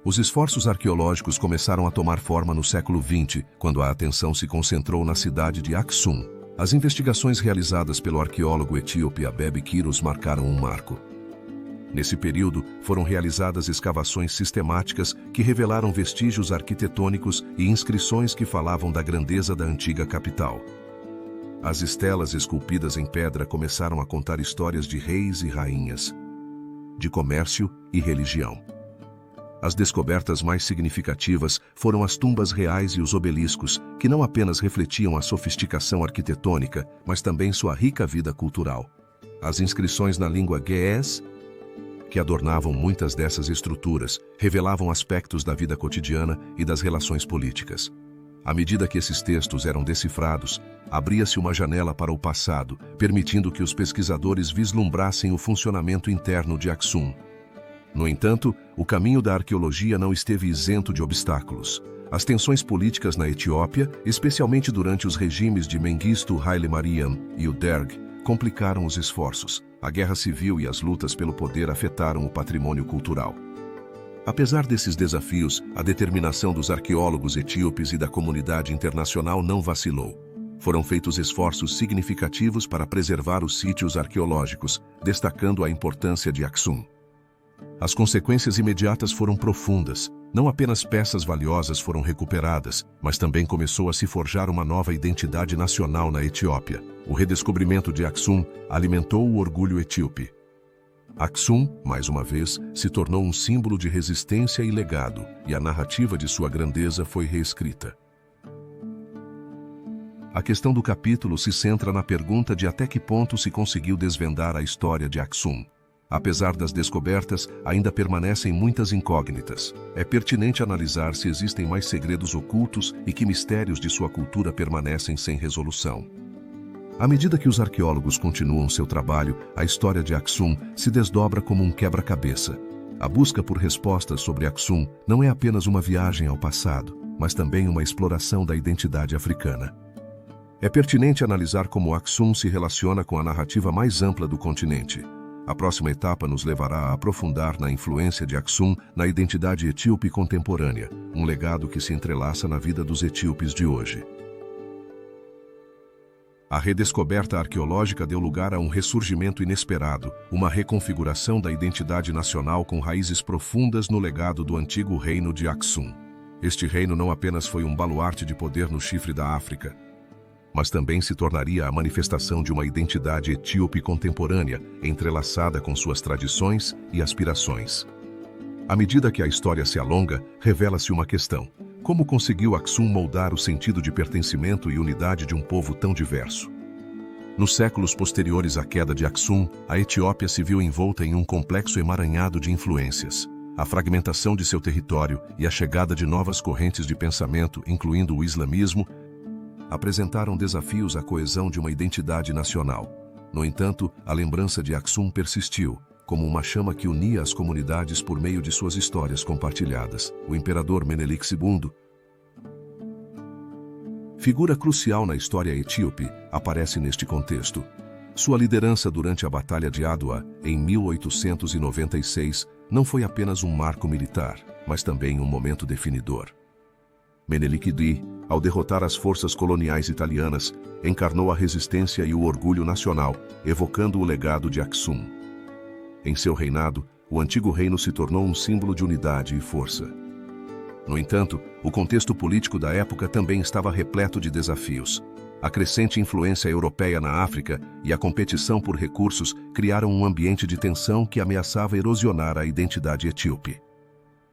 Os esforços arqueológicos começaram a tomar forma no século XX, quando a atenção se concentrou na cidade de Aksum. As investigações realizadas pelo arqueólogo etíope Abebe Kiros marcaram um marco. Nesse período, foram realizadas escavações sistemáticas que revelaram vestígios arquitetônicos e inscrições que falavam da grandeza da antiga capital. As estelas esculpidas em pedra começaram a contar histórias de reis e rainhas, de comércio e religião. As descobertas mais significativas foram as tumbas reais e os obeliscos, que não apenas refletiam a sofisticação arquitetônica, mas também sua rica vida cultural. As inscrições na língua ge'ez, que adornavam muitas dessas estruturas, revelavam aspectos da vida cotidiana e das relações políticas. À medida que esses textos eram decifrados, abria-se uma janela para o passado, permitindo que os pesquisadores vislumbrassem o funcionamento interno de Aksum. No entanto, o caminho da arqueologia não esteve isento de obstáculos. As tensões políticas na Etiópia, especialmente durante os regimes de Mengistu Haile Mariam e o Derg, complicaram os esforços. A guerra civil e as lutas pelo poder afetaram o patrimônio cultural. Apesar desses desafios, a determinação dos arqueólogos etíopes e da comunidade internacional não vacilou. Foram feitos esforços significativos para preservar os sítios arqueológicos, destacando a importância de Aksum. As consequências imediatas foram profundas. Não apenas peças valiosas foram recuperadas, mas também começou a se forjar uma nova identidade nacional na Etiópia. O redescobrimento de Aksum alimentou o orgulho etíope. Aksum, mais uma vez, se tornou um símbolo de resistência e legado, e a narrativa de sua grandeza foi reescrita. A questão do capítulo se centra na pergunta de até que ponto se conseguiu desvendar a história de Aksum. Apesar das descobertas, ainda permanecem muitas incógnitas. É pertinente analisar se existem mais segredos ocultos e que mistérios de sua cultura permanecem sem resolução. À medida que os arqueólogos continuam seu trabalho, a história de Aksum se desdobra como um quebra-cabeça. A busca por respostas sobre Aksum não é apenas uma viagem ao passado, mas também uma exploração da identidade africana. É pertinente analisar como Aksum se relaciona com a narrativa mais ampla do continente. A próxima etapa nos levará a aprofundar na influência de Aksum na identidade etíope contemporânea, um legado que se entrelaça na vida dos etíopes de hoje. A redescoberta arqueológica deu lugar a um ressurgimento inesperado, uma reconfiguração da identidade nacional com raízes profundas no legado do antigo reino de Aksum. Este reino não apenas foi um baluarte de poder no chifre da África, mas também se tornaria a manifestação de uma identidade etíope contemporânea, entrelaçada com suas tradições e aspirações. À medida que a história se alonga, revela-se uma questão: como conseguiu Aksum moldar o sentido de pertencimento e unidade de um povo tão diverso? Nos séculos posteriores à queda de Aksum, a Etiópia se viu envolta em um complexo emaranhado de influências. A fragmentação de seu território e a chegada de novas correntes de pensamento, incluindo o islamismo, apresentaram desafios à coesão de uma identidade nacional. No entanto, a lembrança de Aksum persistiu, como uma chama que unia as comunidades por meio de suas histórias compartilhadas. O imperador Menelik II, figura crucial na história etíope, aparece neste contexto. Sua liderança durante a Batalha de Adwa, em 1896, não foi apenas um marco militar, mas também um momento definidor. Menelik II, ao derrotar as forças coloniais italianas, encarnou a resistência e o orgulho nacional, evocando o legado de Aksum. Em seu reinado, o antigo reino se tornou um símbolo de unidade e força. No entanto, o contexto político da época também estava repleto de desafios. A crescente influência europeia na África e a competição por recursos criaram um ambiente de tensão que ameaçava erosionar a identidade etíope.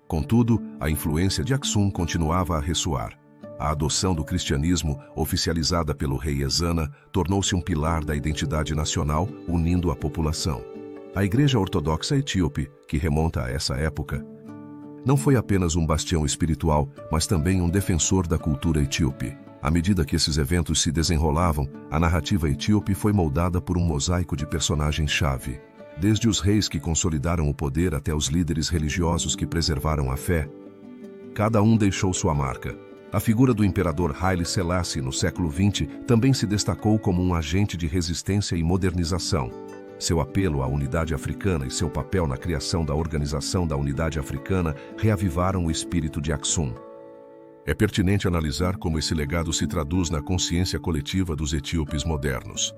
Contudo, a influência de Aksum continuava a ressoar. A adoção do cristianismo, oficializada pelo rei Ezana, tornou-se um pilar da identidade nacional, unindo a população. A Igreja Ortodoxa Etíope, que remonta a essa época, não foi apenas um bastião espiritual, mas também um defensor da cultura etíope. À medida que esses eventos se desenrolavam, a narrativa etíope foi moldada por um mosaico de personagens-chave. Desde os reis que consolidaram o poder até os líderes religiosos que preservaram a fé, cada um deixou sua marca. A figura do imperador Haile Selassie no século XX também se destacou como um agente de resistência e modernização. Seu apelo à unidade africana e seu papel na criação da Organização da Unidade Africana reavivaram o espírito de Aksum. É pertinente analisar como esse legado se traduz na consciência coletiva dos etíopes modernos.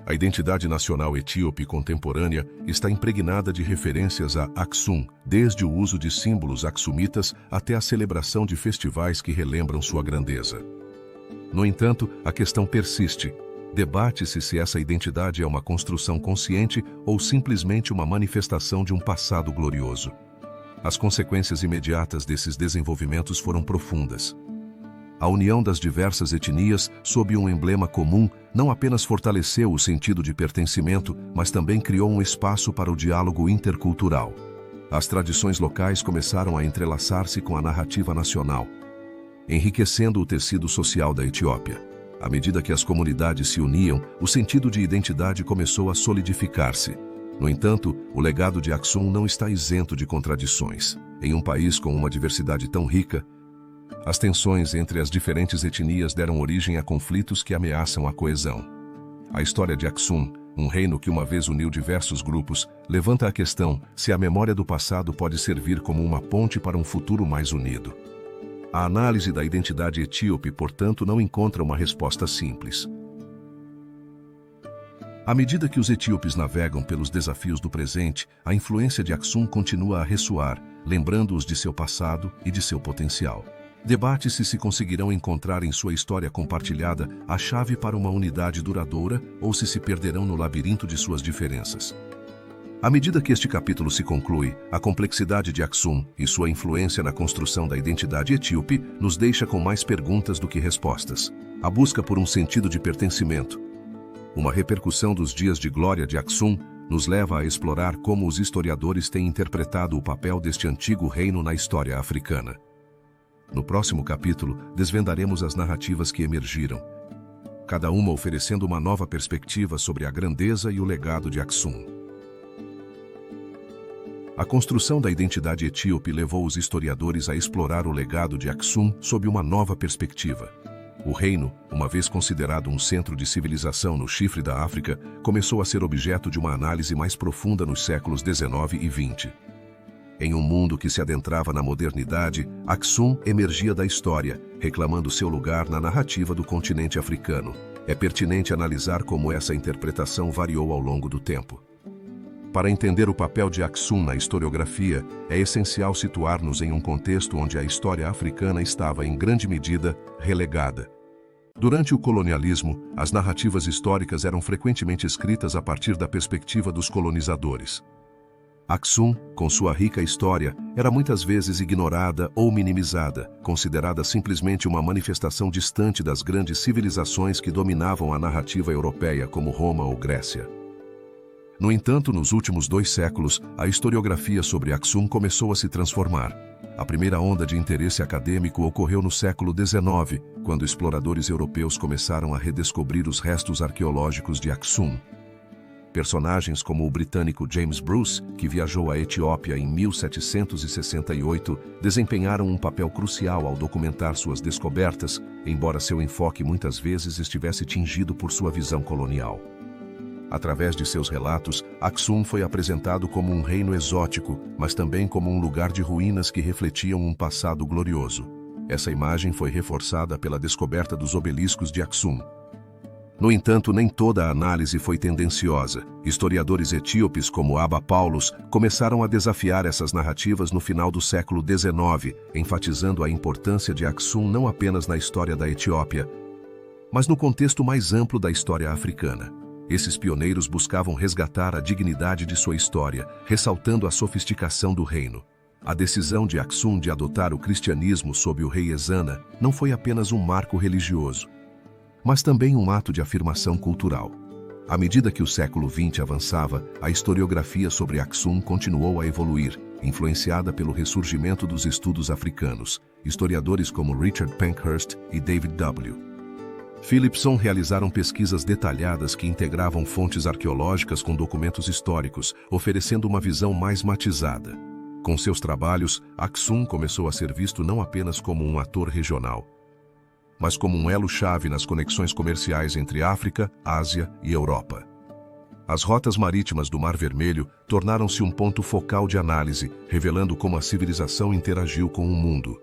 A identidade nacional etíope contemporânea está impregnada de referências a Aksum, desde o uso de símbolos aksumitas até a celebração de festivais que relembram sua grandeza. No entanto, a questão persiste. Debate-se se essa identidade é uma construção consciente ou simplesmente uma manifestação de um passado glorioso. As consequências imediatas desses desenvolvimentos foram profundas. A união das diversas etnias sob um emblema comum não apenas fortaleceu o sentido de pertencimento, mas também criou um espaço para o diálogo intercultural. As tradições locais começaram a entrelaçar-se com a narrativa nacional. enriquecendo o tecido social da Etiópia. À medida que as comunidades se uniam, o sentido de identidade começou a solidificar-se. No entanto, o legado de Aksum não está isento de contradições. Em um país com uma diversidade tão rica, as tensões entre as diferentes etnias deram origem a conflitos que ameaçam a coesão. A história de Aksum, um reino que uma vez uniu diversos grupos, levanta a questão se a memória do passado pode servir como uma ponte para um futuro mais unido. A análise da identidade etíope, portanto, não encontra uma resposta simples. À medida que os etíopes navegam pelos desafios do presente, a influência de Aksum continua a ressoar, lembrando-os de seu passado e de seu potencial. Debate-se se conseguirão encontrar em sua história compartilhada a chave para uma unidade duradoura ou se perderão no labirinto de suas diferenças. À medida que este capítulo se conclui, a complexidade de Aksum e sua influência na construção da identidade etíope nos deixa com mais perguntas do que respostas. A busca por um sentido de pertencimento, uma repercussão dos dias de glória de Aksum, nos leva a explorar como os historiadores têm interpretado o papel deste antigo reino na história africana. No próximo capítulo, desvendaremos as narrativas que emergiram, cada uma oferecendo uma nova perspectiva sobre a grandeza e o legado de Aksum. A construção da identidade etíope levou os historiadores a explorar o legado de Aksum sob uma nova perspectiva. O reino, uma vez considerado um centro de civilização no chifre da África, começou a ser objeto de uma análise mais profunda nos séculos XIX e XX. Em um mundo que se adentrava na modernidade, Aksum emergia da história, reclamando seu lugar na narrativa do continente africano. É pertinente analisar como essa interpretação variou ao longo do tempo. Para entender o papel de Aksum na historiografia, é essencial situar-nos em um contexto onde a história africana estava, em grande medida, relegada. Durante o colonialismo, as narrativas históricas eram frequentemente escritas a partir da perspectiva dos colonizadores. Aksum, com sua rica história, era muitas vezes ignorada ou minimizada, considerada simplesmente uma manifestação distante das grandes civilizações que dominavam a narrativa europeia, como Roma ou Grécia. No entanto, nos últimos 2 séculos, a historiografia sobre Aksum começou a se transformar. A primeira onda de interesse acadêmico ocorreu no século XIX, quando exploradores europeus começaram a redescobrir os restos arqueológicos de Aksum. Personagens como o britânico James Bruce, que viajou à Etiópia em 1768, desempenharam um papel crucial ao documentar suas descobertas, embora seu enfoque muitas vezes estivesse tingido por sua visão colonial. Através de seus relatos, Aksum foi apresentado como um reino exótico, mas também como um lugar de ruínas que refletiam um passado glorioso. Essa imagem foi reforçada pela descoberta dos obeliscos de Aksum. No entanto, nem toda a análise foi tendenciosa. Historiadores etíopes como Abba Paulus começaram a desafiar essas narrativas no final do século XIX, enfatizando a importância de Aksum não apenas na história da Etiópia, mas no contexto mais amplo da história africana. Esses pioneiros buscavam resgatar a dignidade de sua história, ressaltando a sofisticação do reino. A decisão de Aksum de adotar o cristianismo sob o rei Ezana não foi apenas um marco religioso, mas também um ato de afirmação cultural. À medida que o século XX avançava, a historiografia sobre Aksum continuou a evoluir, influenciada pelo ressurgimento dos estudos africanos. Historiadores como Richard Pankhurst e David W. Philipson realizaram pesquisas detalhadas que integravam fontes arqueológicas com documentos históricos, oferecendo uma visão mais matizada. Com seus trabalhos, Aksum começou a ser visto não apenas como um ator regional, mas como um elo-chave nas conexões comerciais entre África, Ásia e Europa. As rotas marítimas do Mar Vermelho tornaram-se um ponto focal de análise, revelando como a civilização interagiu com o mundo.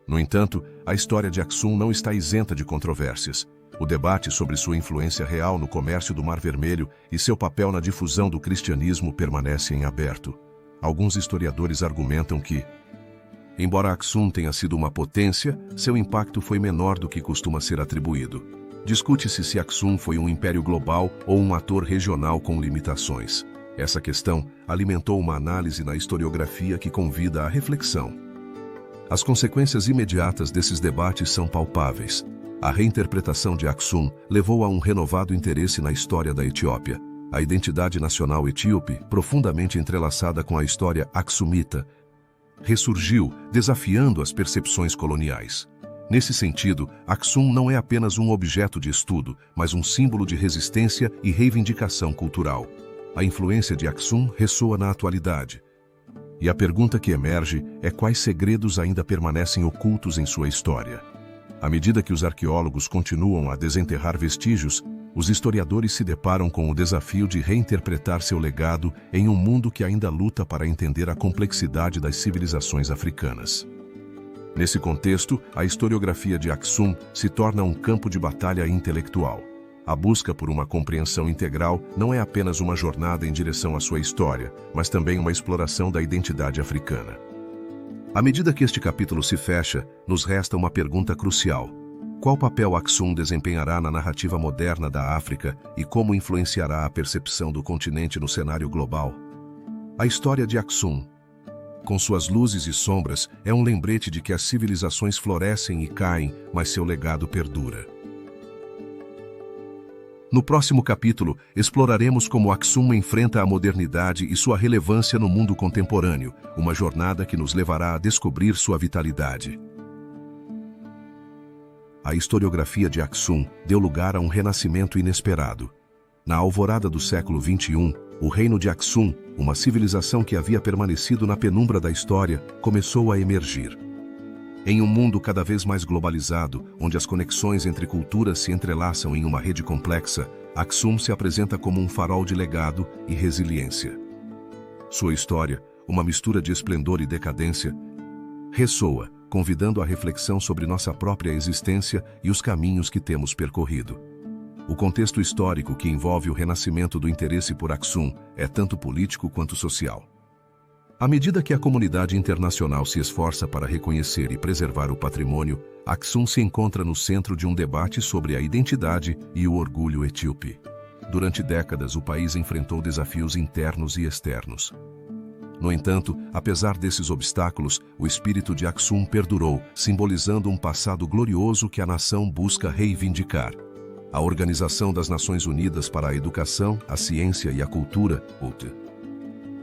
No entanto, a história de Aksum não está isenta de controvérsias. O debate sobre sua influência real no comércio do Mar Vermelho e seu papel na difusão do cristianismo permanece em aberto. Alguns historiadores argumentam que, embora Aksum tenha sido uma potência, seu impacto foi menor do que costuma ser atribuído. Discute-se se Aksum foi um império global ou um ator regional com limitações. Essa questão alimentou uma análise na historiografia que convida à reflexão. As consequências imediatas desses debates são palpáveis. A reinterpretação de Aksum levou a um renovado interesse na história da Etiópia. A identidade nacional etíope, profundamente entrelaçada com a história aksumita, ressurgiu, desafiando as percepções coloniais. Nesse sentido, Aksum não é apenas um objeto de estudo, mas um símbolo de resistência e reivindicação cultural. A influência de Aksum ressoa na atualidade. E a pergunta que emerge é quais segredos ainda permanecem ocultos em sua história. À medida que os arqueólogos continuam a desenterrar vestígios, os historiadores se deparam com o desafio de reinterpretar seu legado em um mundo que ainda luta para entender a complexidade das civilizações africanas. Nesse contexto, a historiografia de Aksum se torna um campo de batalha intelectual. A busca por uma compreensão integral não é apenas uma jornada em direção à sua história, mas também uma exploração da identidade africana. À medida que este capítulo se fecha, nos resta uma pergunta crucial. Qual papel Aksum desempenhará na narrativa moderna da África e como influenciará a percepção do continente no cenário global? A história de Aksum, com suas luzes e sombras, é um lembrete de que as civilizações florescem e caem, mas seu legado perdura. No próximo capítulo, exploraremos como Aksum enfrenta a modernidade e sua relevância no mundo contemporâneo, uma jornada que nos levará a descobrir sua vitalidade. A historiografia de Aksum deu lugar a um renascimento inesperado. Na alvorada do século XXI, o reino de Aksum, uma civilização que havia permanecido na penumbra da história, começou a emergir. Em um mundo cada vez mais globalizado, onde as conexões entre culturas se entrelaçam em uma rede complexa, Aksum se apresenta como um farol de legado e resiliência. Sua história, uma mistura de esplendor e decadência, ressoa, convidando à reflexão sobre nossa própria existência e os caminhos que temos percorrido. O contexto histórico que envolve o renascimento do interesse por Aksum é tanto político quanto social. À medida que a comunidade internacional se esforça para reconhecer e preservar o patrimônio, Aksum se encontra no centro de um debate sobre a identidade e o orgulho etíope. Durante décadas, o país enfrentou desafios internos e externos. No entanto, apesar desses obstáculos, o espírito de Aksum perdurou, simbolizando um passado glorioso que a nação busca reivindicar. A Organização das Nações Unidas para a Educação, a Ciência e a Cultura, (ONU),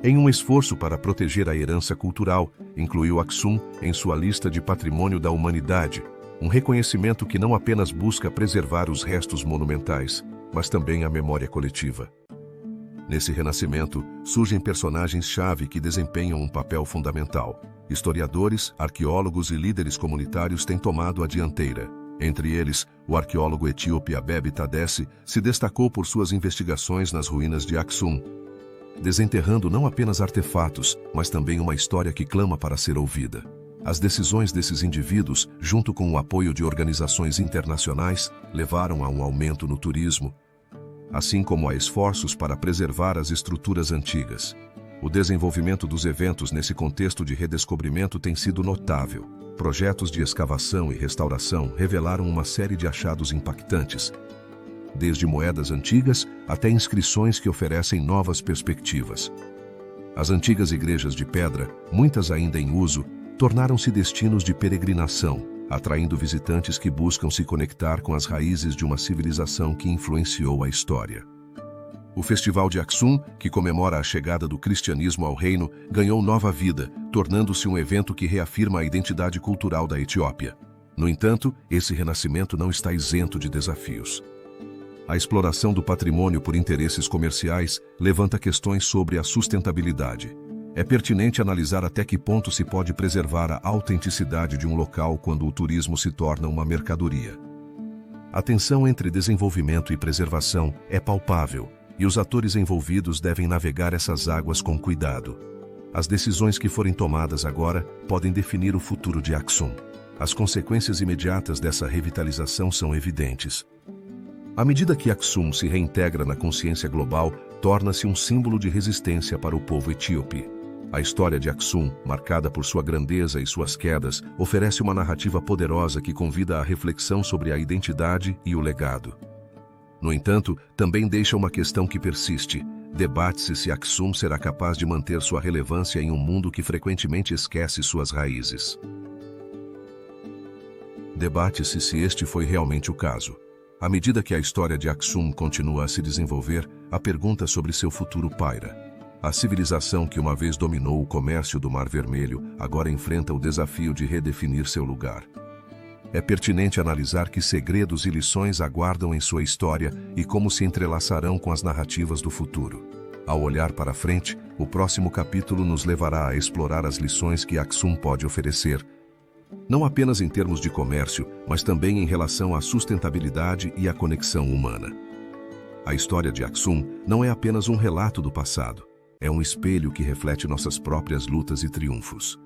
em um esforço para proteger a herança cultural, incluiu Aksum em sua lista de Patrimônio da Humanidade, um reconhecimento que não apenas busca preservar os restos monumentais, mas também a memória coletiva. Nesse renascimento, surgem personagens-chave que desempenham um papel fundamental. Historiadores, arqueólogos e líderes comunitários têm tomado a dianteira. Entre eles, o arqueólogo etíope Abebe Tadesse se destacou por suas investigações nas ruínas de Aksum, desenterrando não apenas artefatos, mas também uma história que clama para ser ouvida. As decisões desses indivíduos, junto com o apoio de organizações internacionais, levaram a um aumento no turismo, assim como a esforços para preservar as estruturas antigas. O desenvolvimento dos eventos nesse contexto de redescobrimento tem sido notável. Projetos de escavação e restauração revelaram uma série de achados impactantes, desde moedas antigas até inscrições que oferecem novas perspectivas. As antigas igrejas de pedra, muitas ainda em uso, tornaram-se destinos de peregrinação, atraindo visitantes que buscam se conectar com as raízes de uma civilização que influenciou a história. O Festival de Aksum, que comemora a chegada do cristianismo ao reino, ganhou nova vida, tornando-se um evento que reafirma a identidade cultural da Etiópia. No entanto, esse renascimento não está isento de desafios. A exploração do patrimônio por interesses comerciais levanta questões sobre a sustentabilidade. É pertinente analisar até que ponto se pode preservar a autenticidade de um local quando o turismo se torna uma mercadoria. A tensão entre desenvolvimento e preservação é palpável, e os atores envolvidos devem navegar essas águas com cuidado. As decisões que forem tomadas agora podem definir o futuro de Aksum. As consequências imediatas dessa revitalização são evidentes. À medida que Aksum se reintegra na consciência global, torna-se um símbolo de resistência para o povo etíope. A história de Aksum, marcada por sua grandeza e suas quedas, oferece uma narrativa poderosa que convida à reflexão sobre a identidade e o legado. No entanto, também deixa uma questão que persiste. Debate-se se Aksum será capaz de manter sua relevância em um mundo que frequentemente esquece suas raízes. Debate-se se este foi realmente o caso. À medida que a história de Aksum continua a se desenvolver, a pergunta sobre seu futuro paira. A civilização que uma vez dominou o comércio do Mar Vermelho agora enfrenta o desafio de redefinir seu lugar. é pertinente analisar que segredos e lições aguardam em sua história e como se entrelaçarão com as narrativas do futuro. Ao olhar para frente, o próximo capítulo nos levará a explorar as lições que Aksum pode oferecer, não apenas em termos de comércio, mas também em relação à sustentabilidade e à conexão humana. A história de Aksum não é apenas um relato do passado, é um espelho que reflete nossas próprias lutas e triunfos.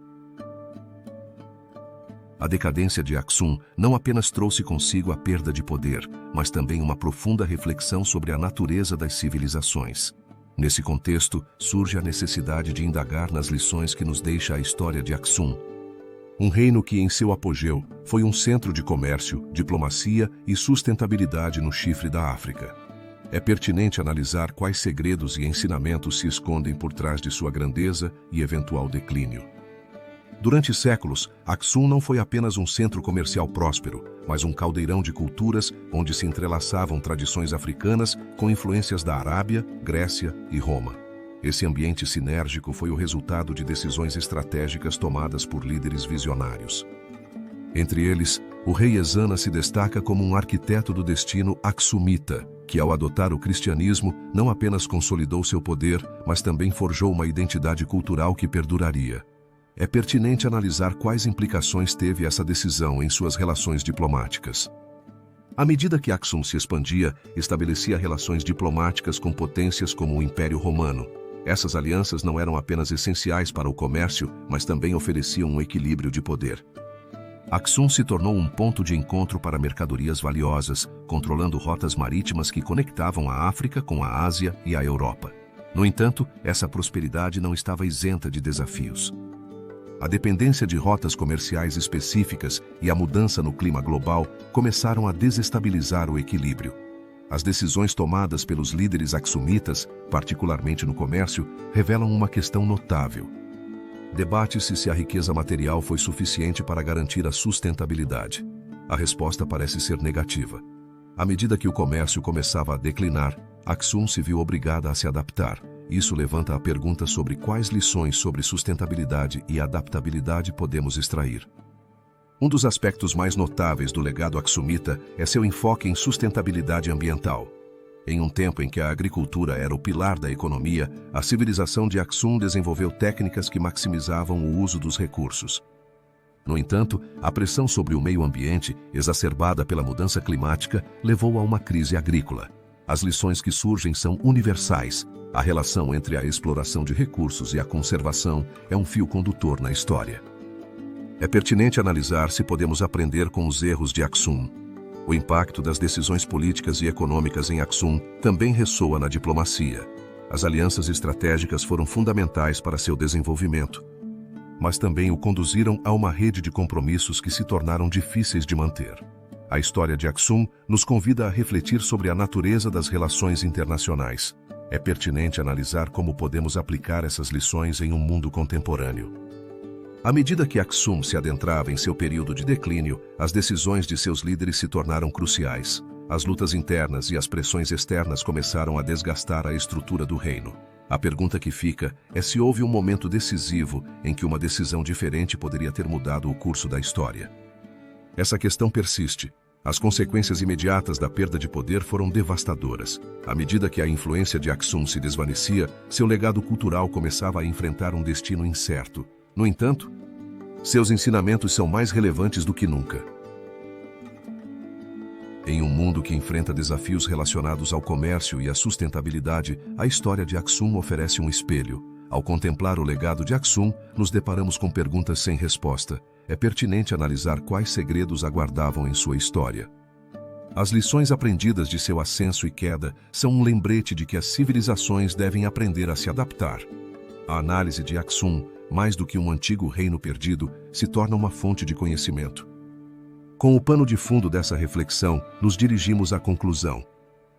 A decadência de Aksum não apenas trouxe consigo a perda de poder, mas também uma profunda reflexão sobre a natureza das civilizações. Nesse contexto, surge a necessidade de indagar nas lições que nos deixa a história de Aksum. Um reino que, em seu apogeu, foi um centro de comércio, diplomacia e sustentabilidade no chifre da África. É pertinente analisar quais segredos e ensinamentos se escondem por trás de sua grandeza e eventual declínio. Durante séculos, Aksum não foi apenas um centro comercial próspero, mas um caldeirão de culturas onde se entrelaçavam tradições africanas com influências da Arábia, Grécia e Roma. Esse ambiente sinérgico foi o resultado de decisões estratégicas tomadas por líderes visionários. Entre eles, o rei Ezana se destaca como um arquiteto do destino aksumita, que ao adotar o cristianismo não apenas consolidou seu poder, mas também forjou uma identidade cultural que perduraria. É pertinente analisar quais implicações teve essa decisão em suas relações diplomáticas. À medida que Aksum se expandia, estabelecia relações diplomáticas com potências como o Império Romano. Essas alianças não eram apenas essenciais para o comércio, mas também ofereciam um equilíbrio de poder. Aksum se tornou um ponto de encontro para mercadorias valiosas, controlando rotas marítimas que conectavam a África com a Ásia e a Europa. No entanto, essa prosperidade não estava isenta de desafios. A dependência de rotas comerciais específicas e a mudança no clima global começaram a desestabilizar o equilíbrio. As decisões tomadas pelos líderes aksumitas, particularmente no comércio, revelam uma questão notável. Debate-se se a riqueza material foi suficiente para garantir a sustentabilidade. A resposta parece ser negativa. À medida que o comércio começava a declinar, Aksum se viu obrigada a se adaptar. Isso levanta a pergunta sobre quais lições sobre sustentabilidade e adaptabilidade podemos extrair. Um dos aspectos mais notáveis do legado aksumita é seu enfoque em sustentabilidade ambiental. Em um tempo em que a agricultura era o pilar da economia, a civilização de Aksum desenvolveu técnicas que maximizavam o uso dos recursos. No entanto, a pressão sobre o meio ambiente, exacerbada pela mudança climática, levou a uma crise agrícola. As lições que surgem são universais. A relação entre a exploração de recursos e a conservação é um fio condutor na história. É pertinente analisar se podemos aprender com os erros de Aksum. O impacto das decisões políticas e econômicas em Aksum também ressoa na diplomacia. As alianças estratégicas foram fundamentais para seu desenvolvimento, mas também o conduziram a uma rede de compromissos que se tornaram difíceis de manter. A história de Aksum nos convida a refletir sobre a natureza das relações internacionais. É pertinente analisar como podemos aplicar essas lições em um mundo contemporâneo. À medida que Aksum se adentrava em seu período de declínio, as decisões de seus líderes se tornaram cruciais. As lutas internas e as pressões externas começaram a desgastar a estrutura do reino. A pergunta que fica é se houve um momento decisivo em que uma decisão diferente poderia ter mudado o curso da história. Essa questão persiste. As consequências imediatas da perda de poder foram devastadoras. À medida que a influência de Aksum se desvanecia, seu legado cultural começava a enfrentar um destino incerto. No entanto, seus ensinamentos são mais relevantes do que nunca. Em um mundo que enfrenta desafios relacionados ao comércio e à sustentabilidade, a história de Aksum oferece um espelho. Ao contemplar o legado de Aksum, nos deparamos com perguntas sem resposta. É pertinente analisar quais segredos aguardavam em sua história. As lições aprendidas de seu ascenso e queda são um lembrete de que as civilizações devem aprender a se adaptar. A análise de Aksum, mais do que um antigo reino perdido, se torna uma fonte de conhecimento. Com o pano de fundo dessa reflexão, nos dirigimos à conclusão.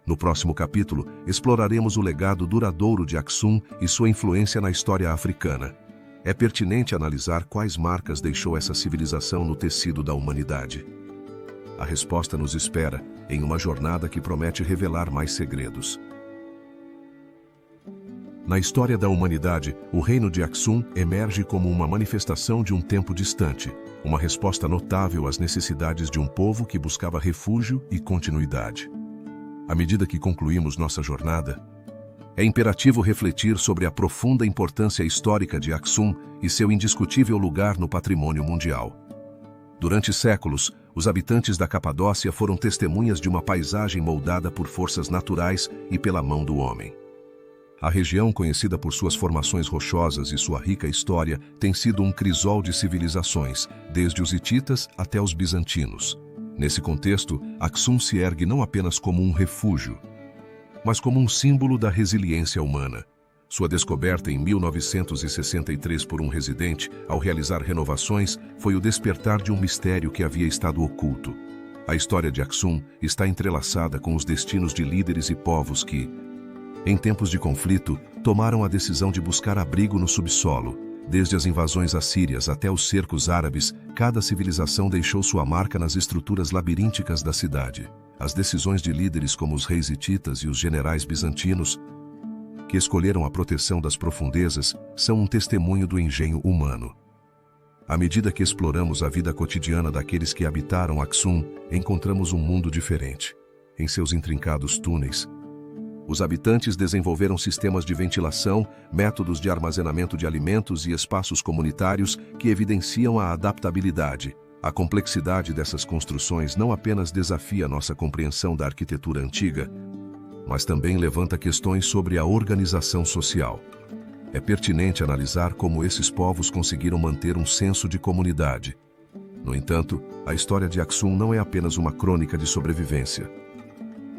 No próximo capítulo, exploraremos o legado duradouro de Aksum e sua influência na história africana. É pertinente analisar quais marcas deixou essa civilização no tecido da humanidade. A resposta nos espera em uma jornada que promete revelar mais segredos. Na história da humanidade, o reino de Aksum emerge como uma manifestação de um tempo distante, uma resposta notável às necessidades de um povo que buscava refúgio e continuidade. À medida que concluímos nossa jornada, é imperativo refletir sobre a profunda importância histórica de Aksum e seu indiscutível lugar no patrimônio mundial. Durante séculos, os habitantes da Capadócia foram testemunhas de uma paisagem moldada por forças naturais e pela mão do homem. A região, conhecida por suas formações rochosas e sua rica história, tem sido um crisol de civilizações, desde os hititas até os bizantinos. Nesse contexto, Aksum se ergue não apenas como um refúgio, mas como um símbolo da resiliência humana. Sua descoberta em 1963 por um residente, ao realizar renovações, foi o despertar de um mistério que havia estado oculto. A história de Aksum está entrelaçada com os destinos de líderes e povos que, em tempos de conflito, tomaram a decisão de buscar abrigo no subsolo. Desde as invasões assírias até os cercos árabes, cada civilização deixou sua marca nas estruturas labirínticas da cidade. As decisões de líderes como os reis hititas e os generais bizantinos, que escolheram a proteção das profundezas, são um testemunho do engenho humano. À medida que exploramos a vida cotidiana daqueles que habitaram Aksum, encontramos um mundo diferente. Em seus intrincados túneis, os habitantes desenvolveram sistemas de ventilação, métodos de armazenamento de alimentos e espaços comunitários que evidenciam a adaptabilidade. A complexidade dessas construções não apenas desafia nossa compreensão da arquitetura antiga, mas também levanta questões sobre a organização social. É pertinente analisar como esses povos conseguiram manter um senso de comunidade. No entanto, a história de Aksum não é apenas uma crônica de sobrevivência.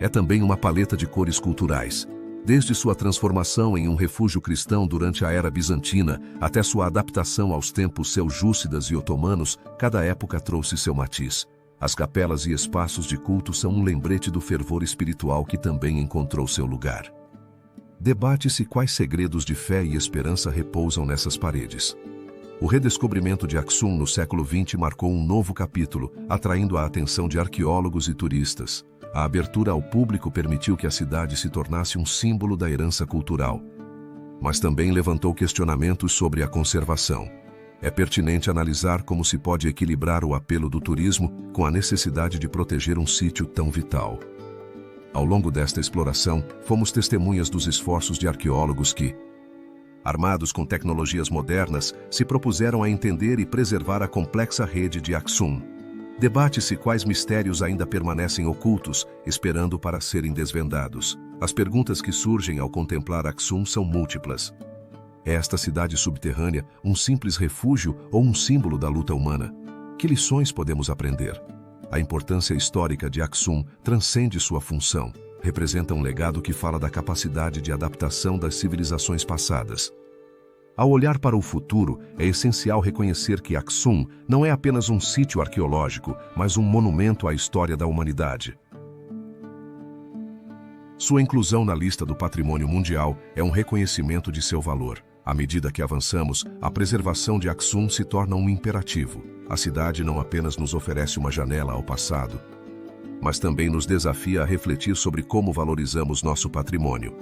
É também uma paleta de cores culturais. Desde sua transformação em um refúgio cristão durante a era bizantina até sua adaptação aos tempos seljúcidas e otomanos, cada época trouxe seu matiz. As capelas e espaços de culto são um lembrete do fervor espiritual que também encontrou seu lugar. Debate-se quais segredos de fé e esperança repousam nessas paredes. O redescobrimento de Aksum no século XX marcou um novo capítulo, atraindo a atenção de arqueólogos e turistas. A abertura ao público permitiu que a cidade se tornasse um símbolo da herança cultural, mas também levantou questionamentos sobre a conservação. É pertinente analisar como se pode equilibrar o apelo do turismo com a necessidade de proteger um sítio tão vital. Ao longo desta exploração, fomos testemunhas dos esforços de arqueólogos que, armados com tecnologias modernas, se propuseram a entender e preservar a complexa rede de Aksum. Debate-se quais mistérios ainda permanecem ocultos, esperando para serem desvendados. As perguntas que surgem ao contemplar Aksum são múltiplas. É esta cidade subterrânea um simples refúgio ou um símbolo da luta humana? Que lições podemos aprender? A importância histórica de Aksum transcende sua função. Representa um legado que fala da capacidade de adaptação das civilizações passadas. Ao olhar para o futuro, é essencial reconhecer que Aksum não é apenas um sítio arqueológico, mas um monumento à história da humanidade. Sua inclusão na lista do patrimônio mundial é um reconhecimento de seu valor. À medida que avançamos, a preservação de Aksum se torna um imperativo. A cidade não apenas nos oferece uma janela ao passado, mas também nos desafia a refletir sobre como valorizamos nosso patrimônio.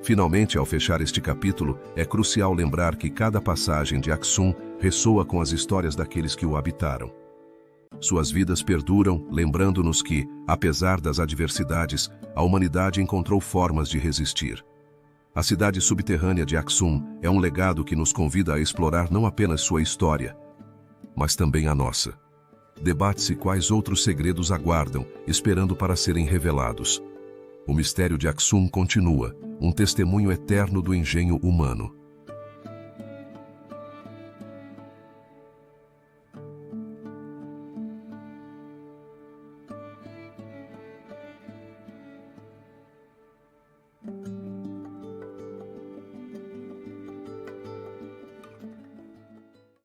Finalmente, ao fechar este capítulo, é crucial lembrar que cada passagem de Aksum ressoa com as histórias daqueles que o habitaram. Suas vidas perduram, lembrando-nos que, apesar das adversidades, a humanidade encontrou formas de resistir. A cidade subterrânea de Aksum é um legado que nos convida a explorar não apenas sua história, mas também a nossa. Debate-se quais outros segredos aguardam, esperando para serem revelados. O mistério de Aksum continua, um testemunho eterno do engenho humano.